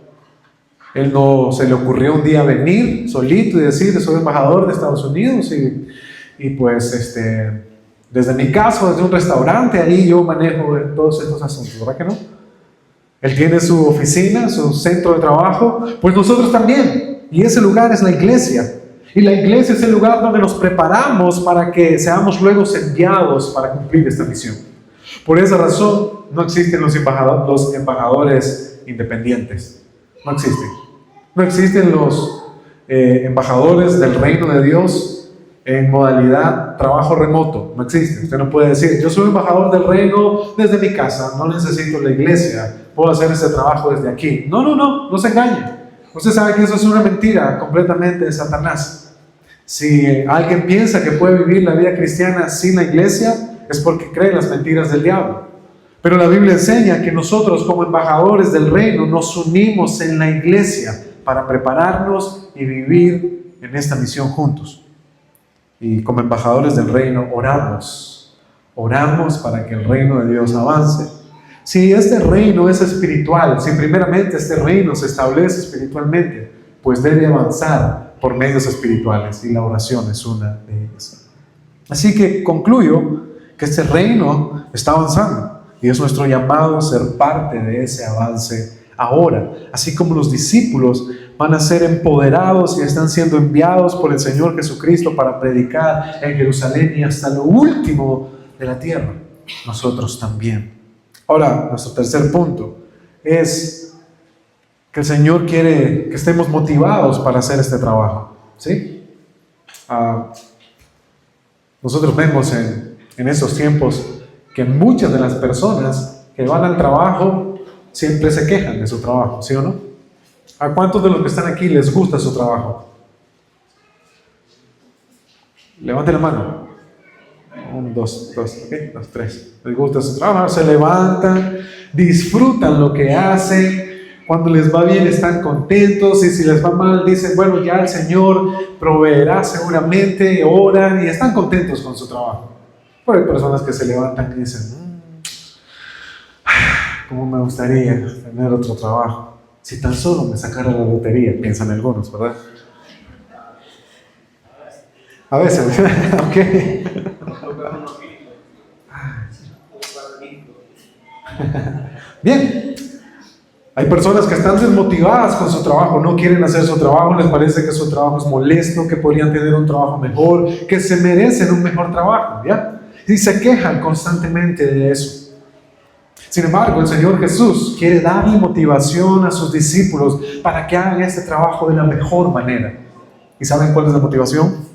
Él no se le ocurrió un día venir solito y decir: soy embajador de Estados Unidos y pues desde mi casa, desde un restaurante, ahí yo manejo todos estos asuntos, ¿verdad que no? Él tiene su oficina, su centro de trabajo, pues nosotros también, y ese lugar es la iglesia. Y la iglesia es el lugar donde nos preparamos para que seamos luego enviados para cumplir esta misión. Por esa razón no existen los embajadores independientes. No existen. No existen los embajadores del reino de Dios en modalidad trabajo remoto. No existe. Usted no puede decir: yo soy embajador del reino desde mi casa, no necesito la iglesia, puedo hacer ese trabajo desde aquí. No se engañe. Usted sabe que eso es una mentira completamente de Satanás. Si alguien piensa que puede vivir la vida cristiana sin la iglesia, es porque cree las mentiras del diablo. Pero la Biblia enseña que nosotros, como embajadores del reino, nos unimos en la iglesia para prepararnos y vivir en esta misión juntos. Y como embajadores del reino oramos para que el reino de Dios avance. Si este reino es espiritual, si primeramente este reino se establece espiritualmente, pues debe avanzar por medios espirituales, y la oración es una de ellas. Así que concluyo que este reino está avanzando y es nuestro llamado a ser parte de ese avance ahora, así como los discípulos van a ser empoderados y están siendo enviados por el Señor Jesucristo para predicar en Jerusalén y hasta lo último de la tierra. Nosotros también. Ahora, nuestro tercer punto es que el Señor quiere que estemos motivados para hacer este trabajo, ¿sí? Nosotros vemos en estos tiempos que muchas de las personas que van al trabajo siempre se quejan de su trabajo, ¿sí o no? ¿A cuántos de los que están aquí les gusta su trabajo? Levante la mano. 1, 2, 2, ok, 2, 3. Les gusta su trabajo, se levantan, disfrutan lo que hacen. Cuando les va bien están contentos, y si les va mal dicen, bueno, ya el Señor proveerá seguramente, oran y están contentos con su trabajo. Pero hay personas que se levantan y dicen, ¿cómo me gustaría tener otro trabajo? Si tan solo me sacara la lotería, piensan algunos, ¿verdad? A veces, ok. Bien, hay personas que están desmotivadas con su trabajo, no quieren hacer su trabajo, les parece que su trabajo es molesto, que podrían tener un trabajo mejor, que se merecen un mejor trabajo, ¿ya? Y se quejan constantemente de eso. Sin embargo, el Señor Jesús quiere darle motivación a sus discípulos para que hagan este trabajo de la mejor manera. ¿Y saben cuál es la motivación?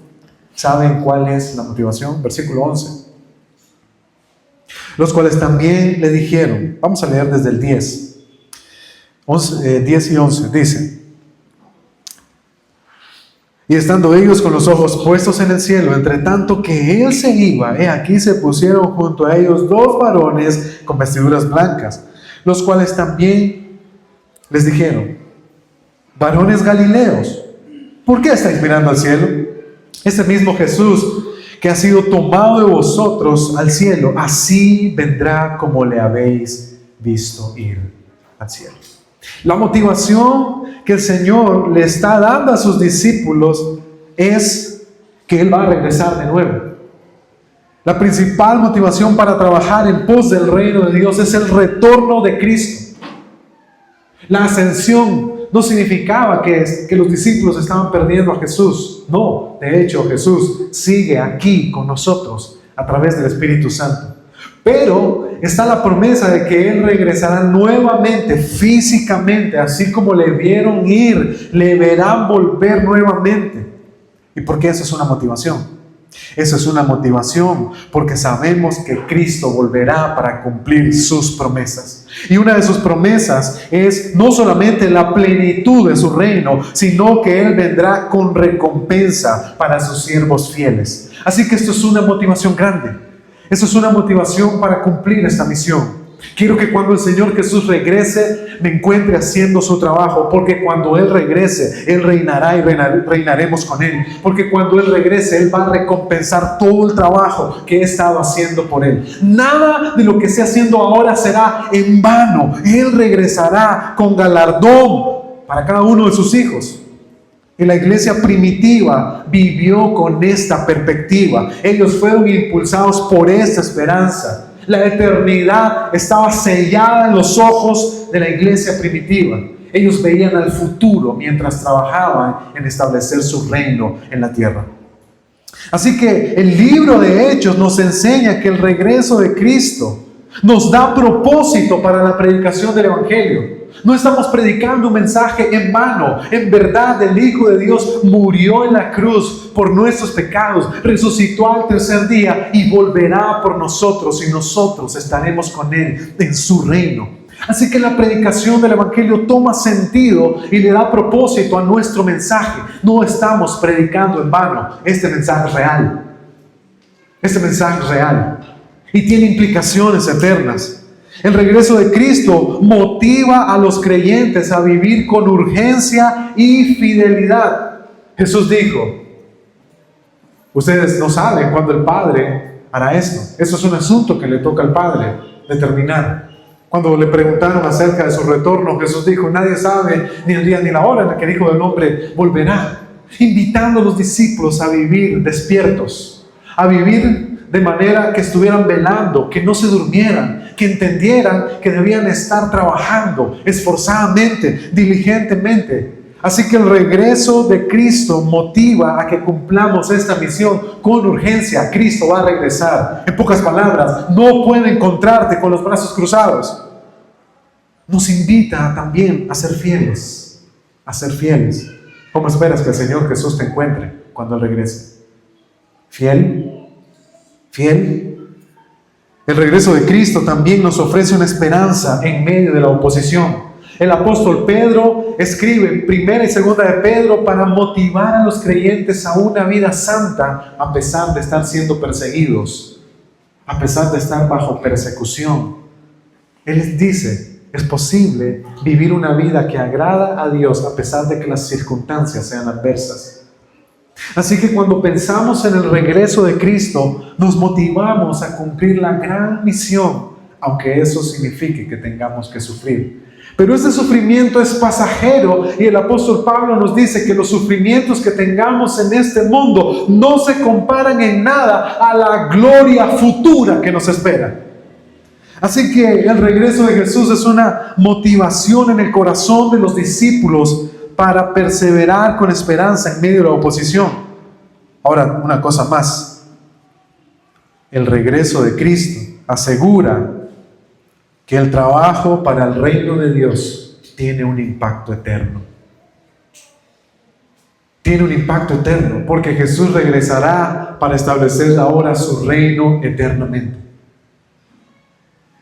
¿Saben cuál es la motivación? Versículo 11. Los cuales también le dijeron, vamos a leer desde el 10. 10 y 11, dice: y estando ellos con los ojos puestos en el cielo, entre tanto que él se iba, he aquí se pusieron junto a ellos 2 varones con vestiduras blancas, los cuales también les dijeron: varones galileos, ¿por qué estáis mirando al cielo? Este mismo Jesús que ha sido tomado de vosotros al cielo, así vendrá como le habéis visto ir al cielo. La motivación que el Señor le está dando a sus discípulos es que Él va a regresar de nuevo. La principal motivación para trabajar en pos del reino de Dios es el retorno de Cristo. La ascensión no significaba que los discípulos estaban perdiendo a Jesús. No, de hecho Jesús sigue aquí con nosotros a través del Espíritu Santo. Pero está la promesa de que Él regresará nuevamente, físicamente, así como le vieron ir, le verán volver nuevamente. ¿Y por qué eso es una motivación? Eso es una motivación porque sabemos que Cristo volverá para cumplir sus promesas. Y una de sus promesas es no solamente la plenitud de su reino, sino que Él vendrá con recompensa para sus siervos fieles. Así que esto es una motivación grande. Eso es una motivación para cumplir esta misión. Quiero que cuando el Señor Jesús regrese, me encuentre haciendo su trabajo, porque cuando Él regrese, Él reinará y reinaremos con Él. Porque cuando Él regrese, Él va a recompensar todo el trabajo que he estado haciendo por Él. Nada de lo que esté haciendo ahora será en vano. Él regresará con galardón para cada uno de sus hijos. Y la iglesia primitiva vivió con esta perspectiva. Ellos fueron impulsados por esta esperanza. La eternidad estaba sellada en los ojos de la iglesia primitiva. Ellos veían al futuro mientras trabajaban en establecer su reino en la tierra. Así que el libro de Hechos nos enseña que el regreso de Cristo nos da propósito para la predicación del Evangelio. No estamos predicando un mensaje en vano. En verdad, el Hijo de Dios murió en la cruz por nuestros pecados, resucitó al tercer día y volverá por nosotros, y nosotros estaremos con Él en su reino. Así que la predicación del Evangelio toma sentido y le da propósito a nuestro mensaje. No estamos predicando en vano. Este mensaje es real. Este mensaje es real y tiene implicaciones eternas. El regreso de Cristo motiva a los creyentes a vivir con urgencia y fidelidad. Jesús dijo: ustedes no saben cuándo el Padre hará esto. Eso es un asunto que le toca al Padre determinar. Cuando le preguntaron acerca de su retorno, Jesús dijo: nadie sabe ni el día ni la hora en la que el Hijo del Hombre volverá. Invitando a los discípulos a vivir despiertos, a vivir de manera que estuvieran velando, que no se durmieran, que entendieran que debían estar trabajando esforzadamente, diligentemente. Así que el regreso de Cristo motiva a que cumplamos esta misión con urgencia. Cristo va a regresar. En pocas palabras, no puede encontrarte con los brazos cruzados. Nos invita también a ser fieles, a ser fieles. ¿Cómo esperas que el Señor Jesús te encuentre cuando Él regrese? ¿Fiel? ¿Fiel? El regreso de Cristo también nos ofrece una esperanza en medio de la oposición. El apóstol Pedro escribe primera y segunda de Pedro para motivar a los creyentes a una vida santa a pesar de estar siendo perseguidos, a pesar de estar bajo persecución. Él dice, es posible vivir una vida que agrada a Dios a pesar de que las circunstancias sean adversas. Así que cuando pensamos en el regreso de Cristo, nos motivamos a cumplir la gran misión, aunque eso signifique que tengamos que sufrir. Pero ese sufrimiento es pasajero y el apóstol Pablo nos dice que los sufrimientos que tengamos en este mundo no se comparan en nada a la gloria futura que nos espera. Así que el regreso de Jesús es una motivación en el corazón de los discípulos para perseverar con esperanza en medio de la oposición. Ahora, una cosa más. El regreso de Cristo asegura que el trabajo para el reino de Dios tiene un impacto eterno. Tiene un impacto eterno, porque Jesús regresará para establecer ahora su reino eternamente.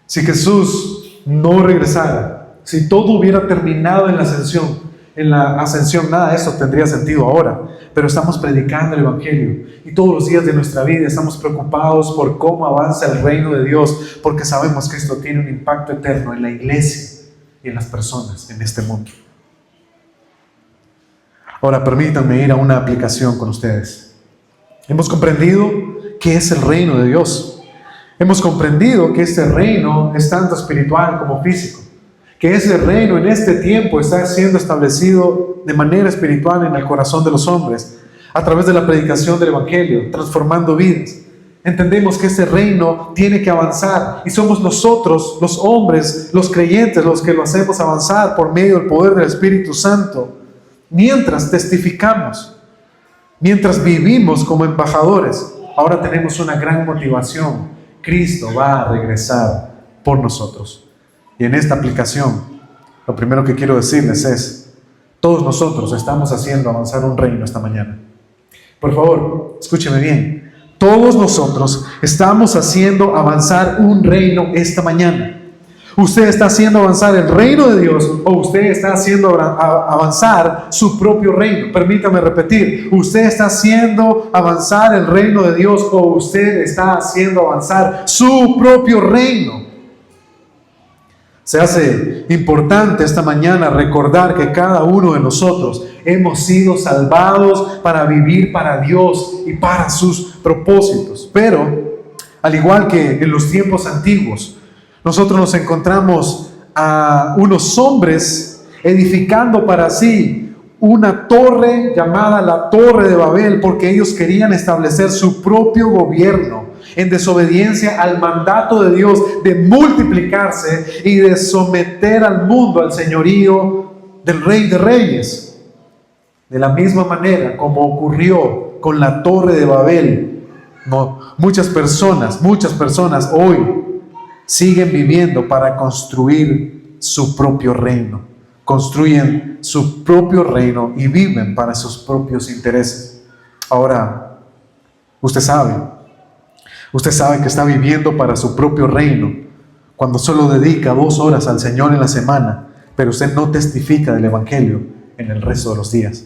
Si Jesús no regresara, si todo hubiera terminado en la ascensión, nada de eso tendría sentido ahora. Pero estamos predicando el Evangelio y todos los días de nuestra vida estamos preocupados por cómo avanza el reino de Dios, porque sabemos que esto tiene un impacto eterno en la iglesia y en las personas en este mundo. Ahora permítanme ir a una aplicación con ustedes. Hemos comprendido qué es el reino de Dios. Hemos comprendido que este reino es tanto espiritual como físico, que ese reino en este tiempo está siendo establecido de manera espiritual en el corazón de los hombres, a través de la predicación del Evangelio, transformando vidas. Entendemos que ese reino tiene que avanzar y somos nosotros, los hombres, los creyentes, los que lo hacemos avanzar por medio del poder del Espíritu Santo, mientras testificamos, mientras vivimos como embajadores. Ahora tenemos una gran motivación. Cristo va a regresar por nosotros. Y en esta aplicación, lo primero que quiero decirles es, todos nosotros estamos haciendo avanzar un reino esta mañana. Por favor, escúcheme bien. Todos nosotros estamos haciendo avanzar un reino esta mañana. ¿Usted está haciendo avanzar el reino de Dios o usted está haciendo avanzar su propio reino? Permítame repetir, ¿usted está haciendo avanzar el reino de Dios o usted está haciendo avanzar su propio reino? Se hace importante esta mañana recordar que cada uno de nosotros hemos sido salvados para vivir para Dios y para sus propósitos. Pero, al igual que en los tiempos antiguos, nosotros nos encontramos a unos hombres edificando para sí una torre llamada la Torre de Babel, porque ellos querían establecer su propio gobierno en desobediencia al mandato de Dios de multiplicarse y de someter al mundo al señorío del Rey de Reyes. De la misma manera como ocurrió con la Torre de Babel, muchas personas hoy siguen viviendo para construir su propio reino. Construyen su propio reino y viven para sus propios intereses. Ahora, usted sabe que está viviendo para su propio reino cuando solo dedica 2 horas al Señor en la semana, pero usted no testifica del Evangelio en el resto de los días.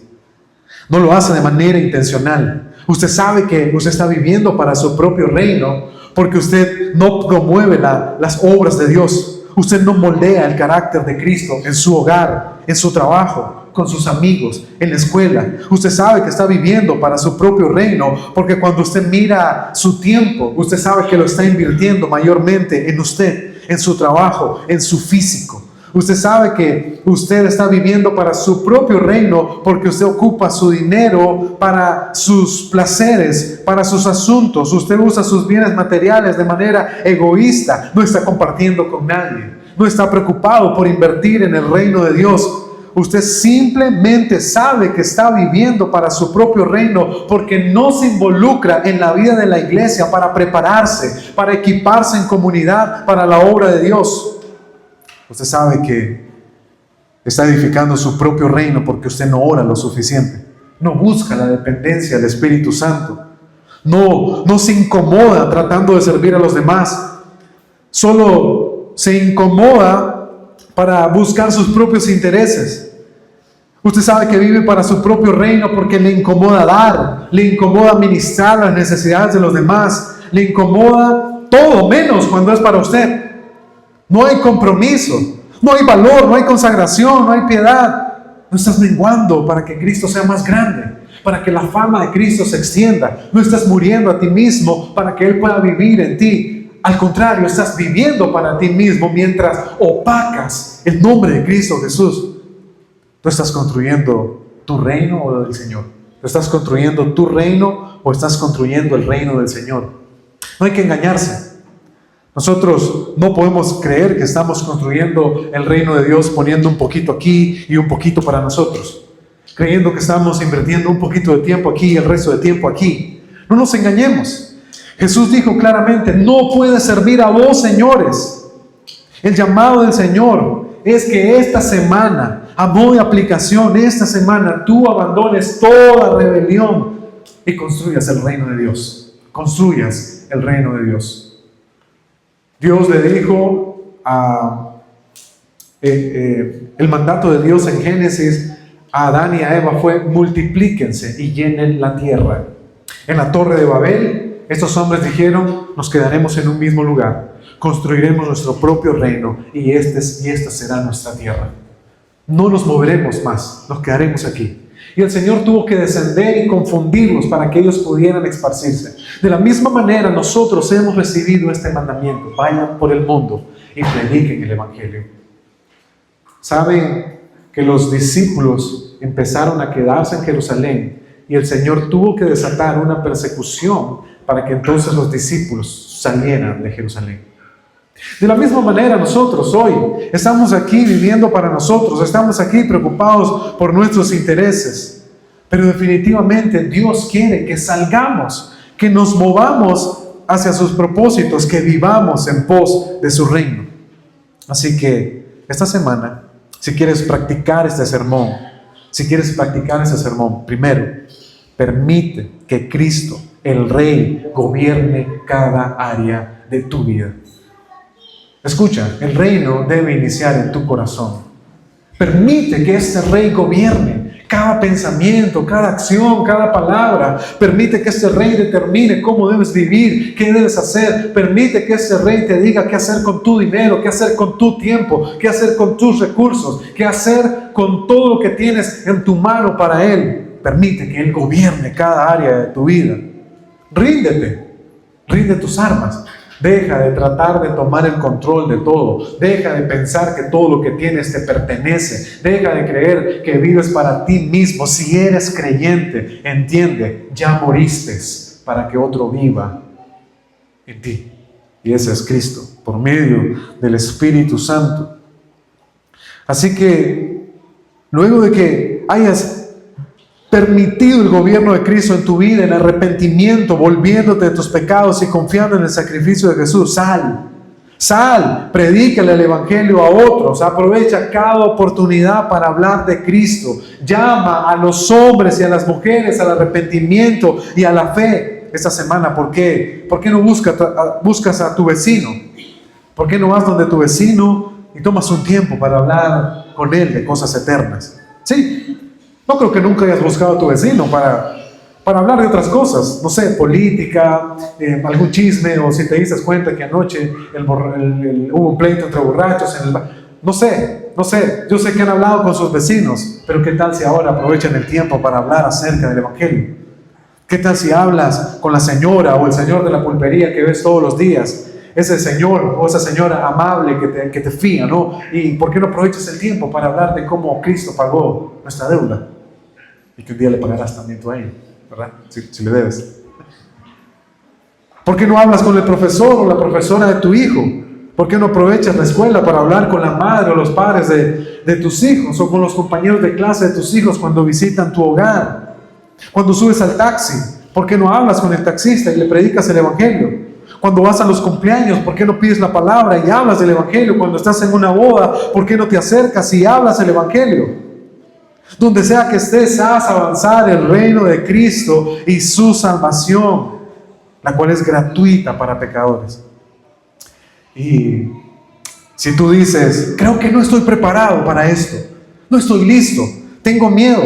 No lo hace de manera intencional. Usted sabe que usted está viviendo para su propio reino porque usted no promueve las obras de Dios. Usted no moldea el carácter de Cristo en su hogar, en su trabajo, con sus amigos, en la escuela. Usted sabe que está viviendo para su propio reino porque cuando usted mira su tiempo, usted sabe que lo está invirtiendo mayormente en usted, en su trabajo, en su físico. Usted sabe que usted está viviendo para su propio reino porque usted ocupa su dinero para sus placeres, para sus asuntos. Usted usa sus bienes materiales de manera egoísta. No está compartiendo con nadie. No está preocupado por invertir en el reino de Dios. Usted simplemente sabe que está viviendo para su propio reino porque no se involucra en la vida de la iglesia para prepararse, para equiparse en comunidad para la obra de Dios. Usted sabe que está edificando su propio reino porque usted no ora lo suficiente. No busca la dependencia del Espíritu Santo. No se incomoda tratando de servir a los demás. Solo se incomoda para buscar sus propios intereses. Usted sabe que vive para su propio reino porque le incomoda dar, le incomoda ministrar las necesidades de los demás, le incomoda todo menos cuando es para usted. No hay compromiso, no hay valor, no hay consagración, no hay piedad. No estás menguando para que Cristo sea más grande, para que la fama de Cristo se extienda. No estás muriendo a ti mismo para que Él pueda vivir en ti. Al contrario, estás viviendo para ti mismo mientras opacas el nombre de Cristo Jesús. ¿Tú estás construyendo tu reino o del Señor? ¿Tú estás construyendo tu reino o estás construyendo el reino del Señor? No hay que engañarse. Nosotros no podemos creer que estamos construyendo el reino de Dios poniendo un poquito aquí y un poquito para nosotros, creyendo que estamos invirtiendo un poquito de tiempo aquí y el resto de tiempo aquí. No nos engañemos. Jesús dijo claramente, no puede servir a dos señores. El llamado del Señor es que esta semana, a modo de aplicación, esta semana tú abandones toda rebelión y construyas el reino de Dios. Construyas el reino de Dios. Dios le dijo el mandato de Dios en Génesis a Adán y a Eva fue multiplíquense y llenen la tierra. En la Torre de Babel, estos hombres dijeron, nos quedaremos en un mismo lugar, construiremos nuestro propio reino y esta será nuestra tierra. No nos moveremos más, nos quedaremos aquí. Y el Señor tuvo que descender y confundirlos para que ellos pudieran esparcirse. De la misma manera nosotros hemos recibido este mandamiento. Vayan por el mundo y prediquen el Evangelio. Saben que los discípulos empezaron a quedarse en Jerusalén y el Señor tuvo que desatar una persecución para que entonces los discípulos salieran de Jerusalén. De la misma manera nosotros hoy estamos aquí viviendo para nosotros, estamos aquí preocupados por nuestros intereses, pero definitivamente Dios quiere que salgamos, que nos movamos hacia sus propósitos, que vivamos en pos de su reino. Así que esta semana, si quieres practicar este sermón, primero, permite que Cristo, el Rey, gobierne cada área de tu vida. Escucha, el reino debe iniciar en tu corazón. Permite que este Rey gobierne cada pensamiento, cada acción, cada palabra. Permite que este Rey determine cómo debes vivir, qué debes hacer. Permite que este Rey te diga qué hacer con tu dinero, qué hacer con tu tiempo, qué hacer con tus recursos, qué hacer con todo lo que tienes en tu mano para Él. Permite que Él gobierne cada área de tu vida. Rinde tus armas. Deja de tratar de tomar el control de todo. Deja de pensar que todo lo que tienes te pertenece. Deja de creer que vives para ti mismo. Si eres creyente, entiende, ya moriste para que otro viva en ti. Y ese es Cristo, por medio del Espíritu Santo. Así que, luego de que hayas permitido el gobierno de Cristo en tu vida, en arrepentimiento, volviéndote de tus pecados y confiando en el sacrificio de Jesús, sal, predícale el Evangelio a otros, aprovecha cada oportunidad para hablar de Cristo, llama a los hombres y a las mujeres al arrepentimiento y a la fe esta semana. ¿Por qué? ¿Por qué no buscas a tu vecino? ¿Por qué no vas donde tu vecino y tomas un tiempo para hablar con él de cosas eternas? Sí. No creo que nunca hayas buscado a tu vecino para hablar de otras cosas, no sé, política, algún chisme, o si te diste cuenta que anoche hubo un pleito entre borrachos en el bar. No sé, yo sé que han hablado con sus vecinos, pero ¿qué tal si ahora aprovechan el tiempo para hablar acerca del Evangelio? ¿Qué tal si hablas con la señora o el señor de la pulpería que ves todos los días? Ese señor o esa señora amable que te fía, ¿no? ¿Y por qué no aprovechas el tiempo para hablar de cómo Cristo pagó nuestra deuda? Y que un día le pagarás también tú a él, ¿verdad? Si le debes. ¿Por qué no hablas con el profesor o la profesora de tu hijo? ¿Por qué no aprovechas la escuela para hablar con la madre o los padres de tus hijos? O con los compañeros de clase de tus hijos cuando visitan tu hogar. Cuando subes al taxi, ¿por qué no hablas con el taxista y le predicas el Evangelio? Cuando vas a los cumpleaños, ¿por qué no pides la palabra y hablas del Evangelio? Cuando estás en una boda, ¿por qué no te acercas y hablas el Evangelio? Donde sea que estés, haz avanzar el reino de Cristo y su salvación, la cual es gratuita para pecadores. Y Si tú dices, creo que no estoy preparado para esto, no estoy listo, tengo miedo,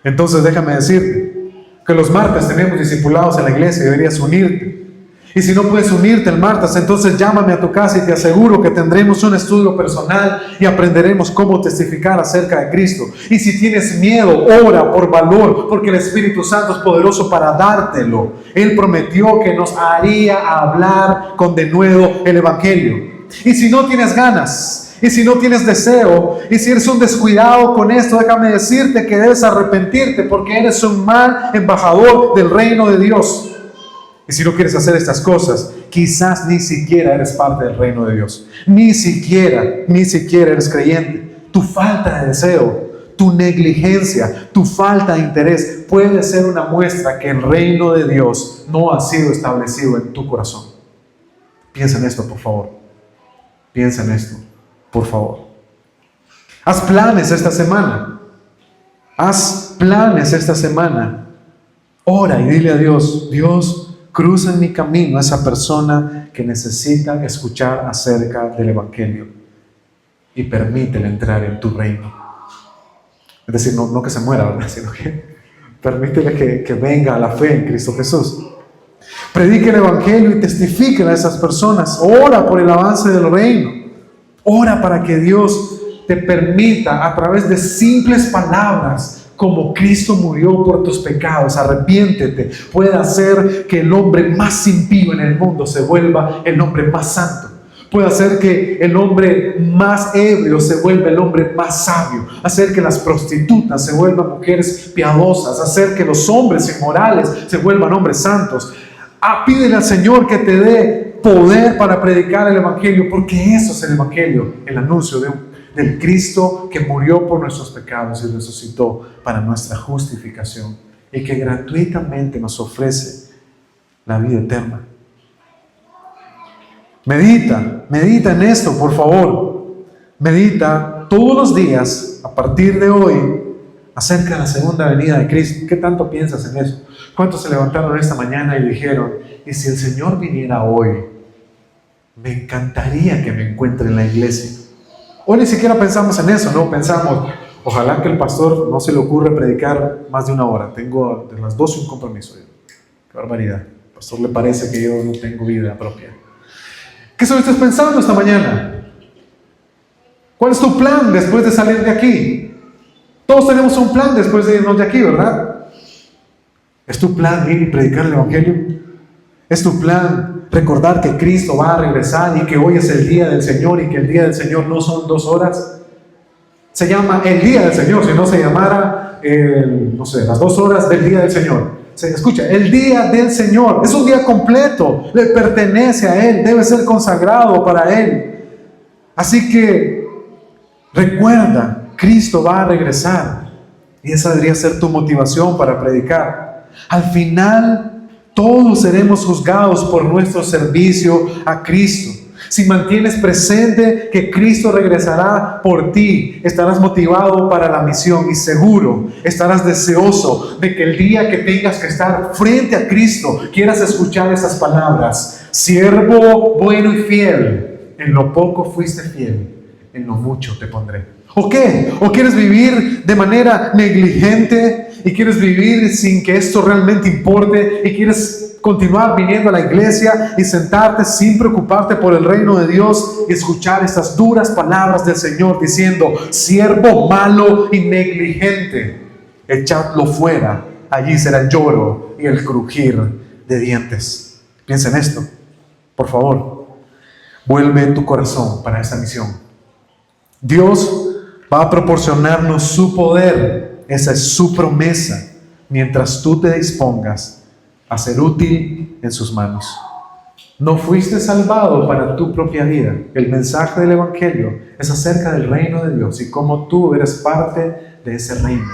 entonces déjame decirte que los martes tenemos discipulados en la iglesia y deberías unirte. Y si no puedes unirte el martes, entonces llámame a tu casa y te aseguro que tendremos un estudio personal y aprenderemos cómo testificar acerca de Cristo. Y si tienes miedo, ora por valor, porque el Espíritu Santo es poderoso para dártelo. Él prometió que nos haría hablar con denuedo el Evangelio. Y si no tienes ganas, y si no tienes deseo, y si eres un descuidado con esto, déjame decirte que debes arrepentirte, porque eres un mal embajador del reino de Dios. Y si no quieres hacer estas cosas, quizás ni siquiera eres parte del reino de Dios. Ni siquiera eres creyente. Tu falta de deseo, tu negligencia, tu falta de interés puede ser una muestra que el reino de Dios no ha sido establecido en tu corazón. Piensa en esto, por favor. Piensa en esto, por favor. Haz planes esta semana. Haz planes esta semana. Ora y dile a Dios, Dios, cruza en mi camino a esa persona que necesita escuchar acerca del Evangelio y permítele entrar en tu reino. Es decir, no que se muera, ¿verdad? Sino que permítele que venga a la fe en Cristo Jesús. Predique el Evangelio y testifique a esas personas. Ora por el avance del reino. Ora para que Dios te permita, a través de simples palabras, como Cristo murió por tus pecados, arrepiéntete, puede hacer que el hombre más impío en el mundo se vuelva el hombre más santo. Puede hacer que el hombre más ebrio se vuelva el hombre más sabio. Hacer que las prostitutas se vuelvan mujeres piadosas. Hacer que los hombres inmorales se vuelvan hombres santos. Pídele al Señor que te dé poder para predicar el Evangelio, porque eso es el Evangelio, el anuncio del Cristo que murió por nuestros pecados y resucitó para nuestra justificación y que gratuitamente nos ofrece la vida eterna. Medita en esto, por favor. Medita todos los días, a partir de hoy, acerca de la segunda venida de Cristo. ¿Qué tanto piensas en eso? ¿Cuántos se levantaron esta mañana y dijeron, y si el Señor viniera hoy, me encantaría que me encuentre en la iglesia? Hoy ni siquiera pensamos en eso, ¿no? Pensamos, ojalá que el pastor no se le ocurra predicar más de una hora. Tengo de las 12 un compromiso. Qué barbaridad. Al pastor le parece que yo no tengo vida propia. ¿Qué estás pensando esta mañana? ¿Cuál es tu plan después de salir de aquí? Todos tenemos un plan después de irnos de aquí, ¿verdad? ¿Es tu plan ir y predicar el Evangelio? ¿Es tu plan recordar que Cristo va a regresar y que hoy es el día del Señor y que el día del Señor no son 2 horas? Se llama el día del Señor, si no se llamara, las 2 horas del día del Señor. Se escucha, el día del Señor es un día completo, le pertenece a Él, debe ser consagrado para Él. Así que recuerda, Cristo va a regresar y esa debería ser tu motivación para predicar. Al final, todos seremos juzgados por nuestro servicio a Cristo. Si mantienes presente que Cristo regresará por ti, estarás motivado para la misión y seguro estarás deseoso de que el día que tengas que estar frente a Cristo quieras escuchar esas palabras: siervo bueno y fiel, en lo poco fuiste fiel, en lo mucho te pondré. ¿O qué? ¿O quieres vivir de manera negligente y quieres vivir sin que esto realmente importe y quieres continuar viniendo a la iglesia y sentarte sin preocuparte por el reino de Dios y escuchar estas duras palabras del Señor diciendo: siervo malo y negligente, echadlo fuera, allí será el lloro y el crujir de dientes? Piensa en esto, por favor. Vuelve tu corazón para esta misión. Dios va a proporcionarnos su poder, esa es su promesa, mientras tú te dispongas a ser útil en sus manos. No fuiste salvado para tu propia vida. El mensaje del Evangelio es acerca del reino de Dios y cómo tú eres parte de ese reino.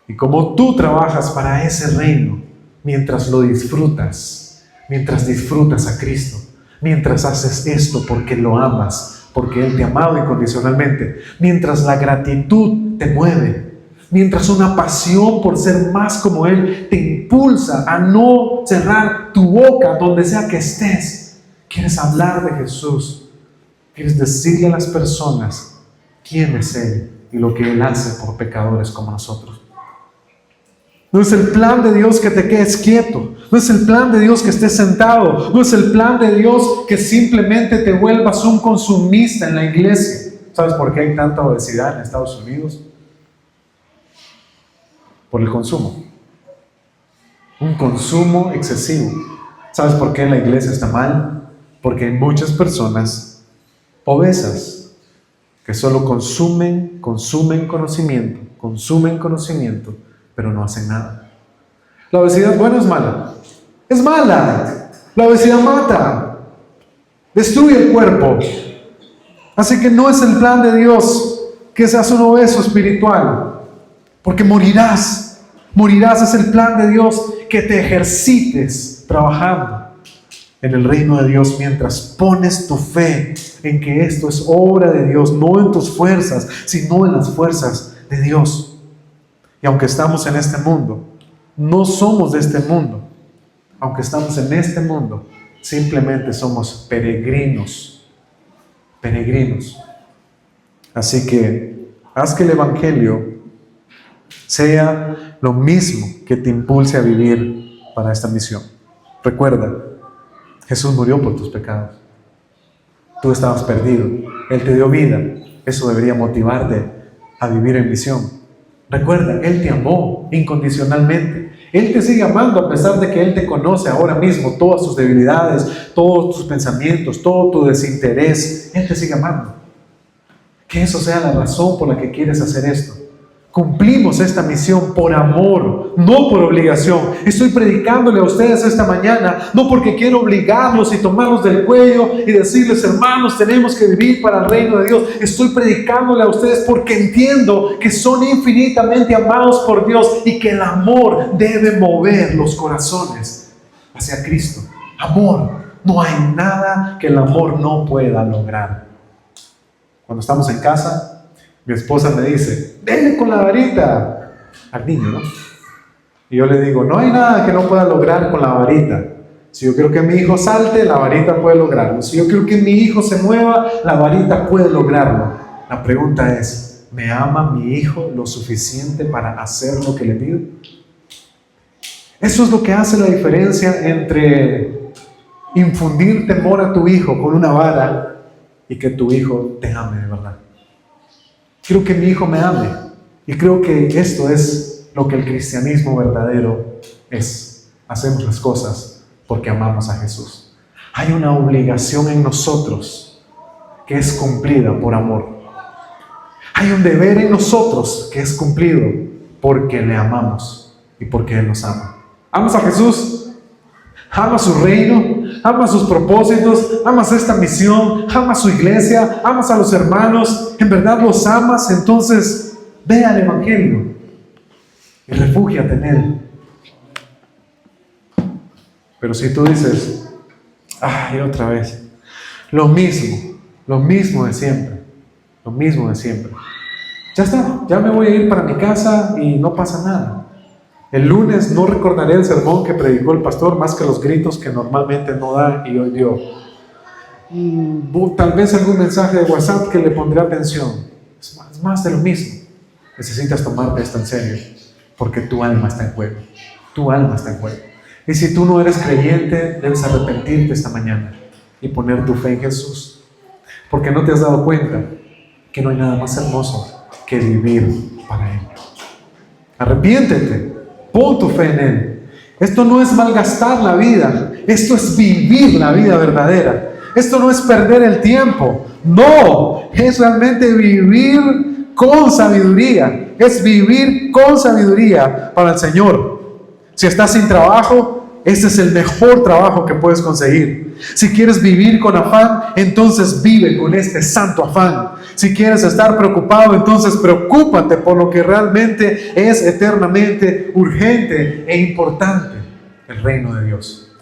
Y cómo tú trabajas para ese reino mientras lo disfrutas, mientras disfrutas a Cristo, mientras haces esto porque lo amas, porque Él te ha amado incondicionalmente, mientras la gratitud te mueve, mientras una pasión por ser más como Él te impulsa a no cerrar tu boca donde sea que estés. Quieres hablar de Jesús, Quieres decirle a las personas quién es Él y lo que Él hace por pecadores como nosotros. No es el plan de Dios que te quedes quieto. No es el plan de Dios que estés sentado. No es el plan de Dios que simplemente te vuelvas un consumista en la iglesia. ¿Sabes por qué hay tanta obesidad en Estados Unidos? Por el consumo. Un consumo excesivo. ¿Sabes por qué la iglesia está mal? Porque hay muchas personas obesas que solo consumen conocimiento, pero no hacen nada. ¿La obesidad buena o es mala? Es mala. La obesidad mata, destruye el cuerpo. Así que no es el plan de Dios que seas un obeso espiritual, porque morirás. Es el plan de Dios que te ejercites trabajando en el reino de Dios mientras pones tu fe en que esto es obra de Dios, no en tus fuerzas, sino en las fuerzas de Dios. Y aunque estamos en este mundo, no somos de este mundo. Aunque estamos en este mundo, simplemente somos peregrinos. Así que haz que el Evangelio sea lo mismo que te impulse a vivir para esta misión. Recuerda, Jesús murió por tus pecados. Tú estabas perdido. Él te dio vida. Eso debería motivarte a vivir en misión. Recuerda, Él te amó incondicionalmente. Él te sigue amando a pesar de que Él te conoce ahora mismo, todas tus debilidades, todos tus pensamientos, todo tu desinterés. Él te sigue amando. Que eso sea la razón por la que quieres hacer esto. Cumplimos esta misión por amor, no por obligación. Estoy predicándole a ustedes esta mañana, no porque quiero obligarlos y tomarlos del cuello y decirles, hermanos, tenemos que vivir para el reino de Dios. Estoy predicándole a ustedes porque entiendo que son infinitamente amados por Dios y que el amor debe mover los corazones hacia Cristo. Amor, no hay nada que el amor no pueda lograr. Cuando estamos en casa, mi esposa me dice, denle con la varita al niño, ¿no? Y yo le digo, no hay nada que no pueda lograr con la varita. Si yo quiero que mi hijo salte, la varita puede lograrlo. Si yo quiero que mi hijo se mueva, la varita puede lograrlo. La pregunta es, ¿me ama mi hijo lo suficiente para hacer lo que le pido? Eso es lo que hace la diferencia entre infundir temor a tu hijo con una vara y que tu hijo te ame de verdad. Quiero que mi hijo me ame. Y creo que esto es lo que el cristianismo verdadero es. Hacemos las cosas porque amamos a Jesús. Hay una obligación en nosotros que es cumplida por amor. Hay un deber en nosotros que es cumplido porque le amamos y porque Él nos ama. ¿Amas a Jesús? ¿Amas su reino? ¿Amas sus propósitos? ¿Amas esta misión? ¿Amas su iglesia? ¿Amas a los hermanos? ¿En verdad los amas? Entonces ve al Evangelio y refúgiate en Él. Pero si tú dices, ay, otra vez, lo mismo de siempre, ya está, ya me voy a ir para mi casa y no pasa nada. El lunes no recordaré el sermón que predicó el pastor más que los gritos que normalmente no da y hoy dio. Tal vez algún mensaje de WhatsApp que le pondré atención. Es más de lo mismo. Necesitas tomarte esto en serio porque tu alma está en juego. Y si tú no eres creyente, debes arrepentirte esta mañana y poner tu fe en Jesús. Porque no te has dado cuenta que no hay nada más hermoso que vivir para Él. Arrepiéntete. Pon tu fe en Él. Esto no es malgastar la vida. Esto es vivir la vida verdadera. Esto no es perder el tiempo. No, es realmente vivir con sabiduría. Es vivir con sabiduría para el Señor. Si estás sin trabajo, ese es el mejor trabajo que puedes conseguir. Si quieres vivir con afán, entonces vive con este santo afán. Si quieres estar preocupado, entonces preocúpate por lo que realmente es eternamente urgente e importante, el reino de Dios.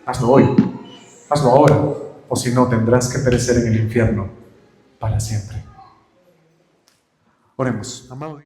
Hazlo hoy, hazlo ahora, o si no tendrás que perecer en el infierno para siempre. Oremos. Amado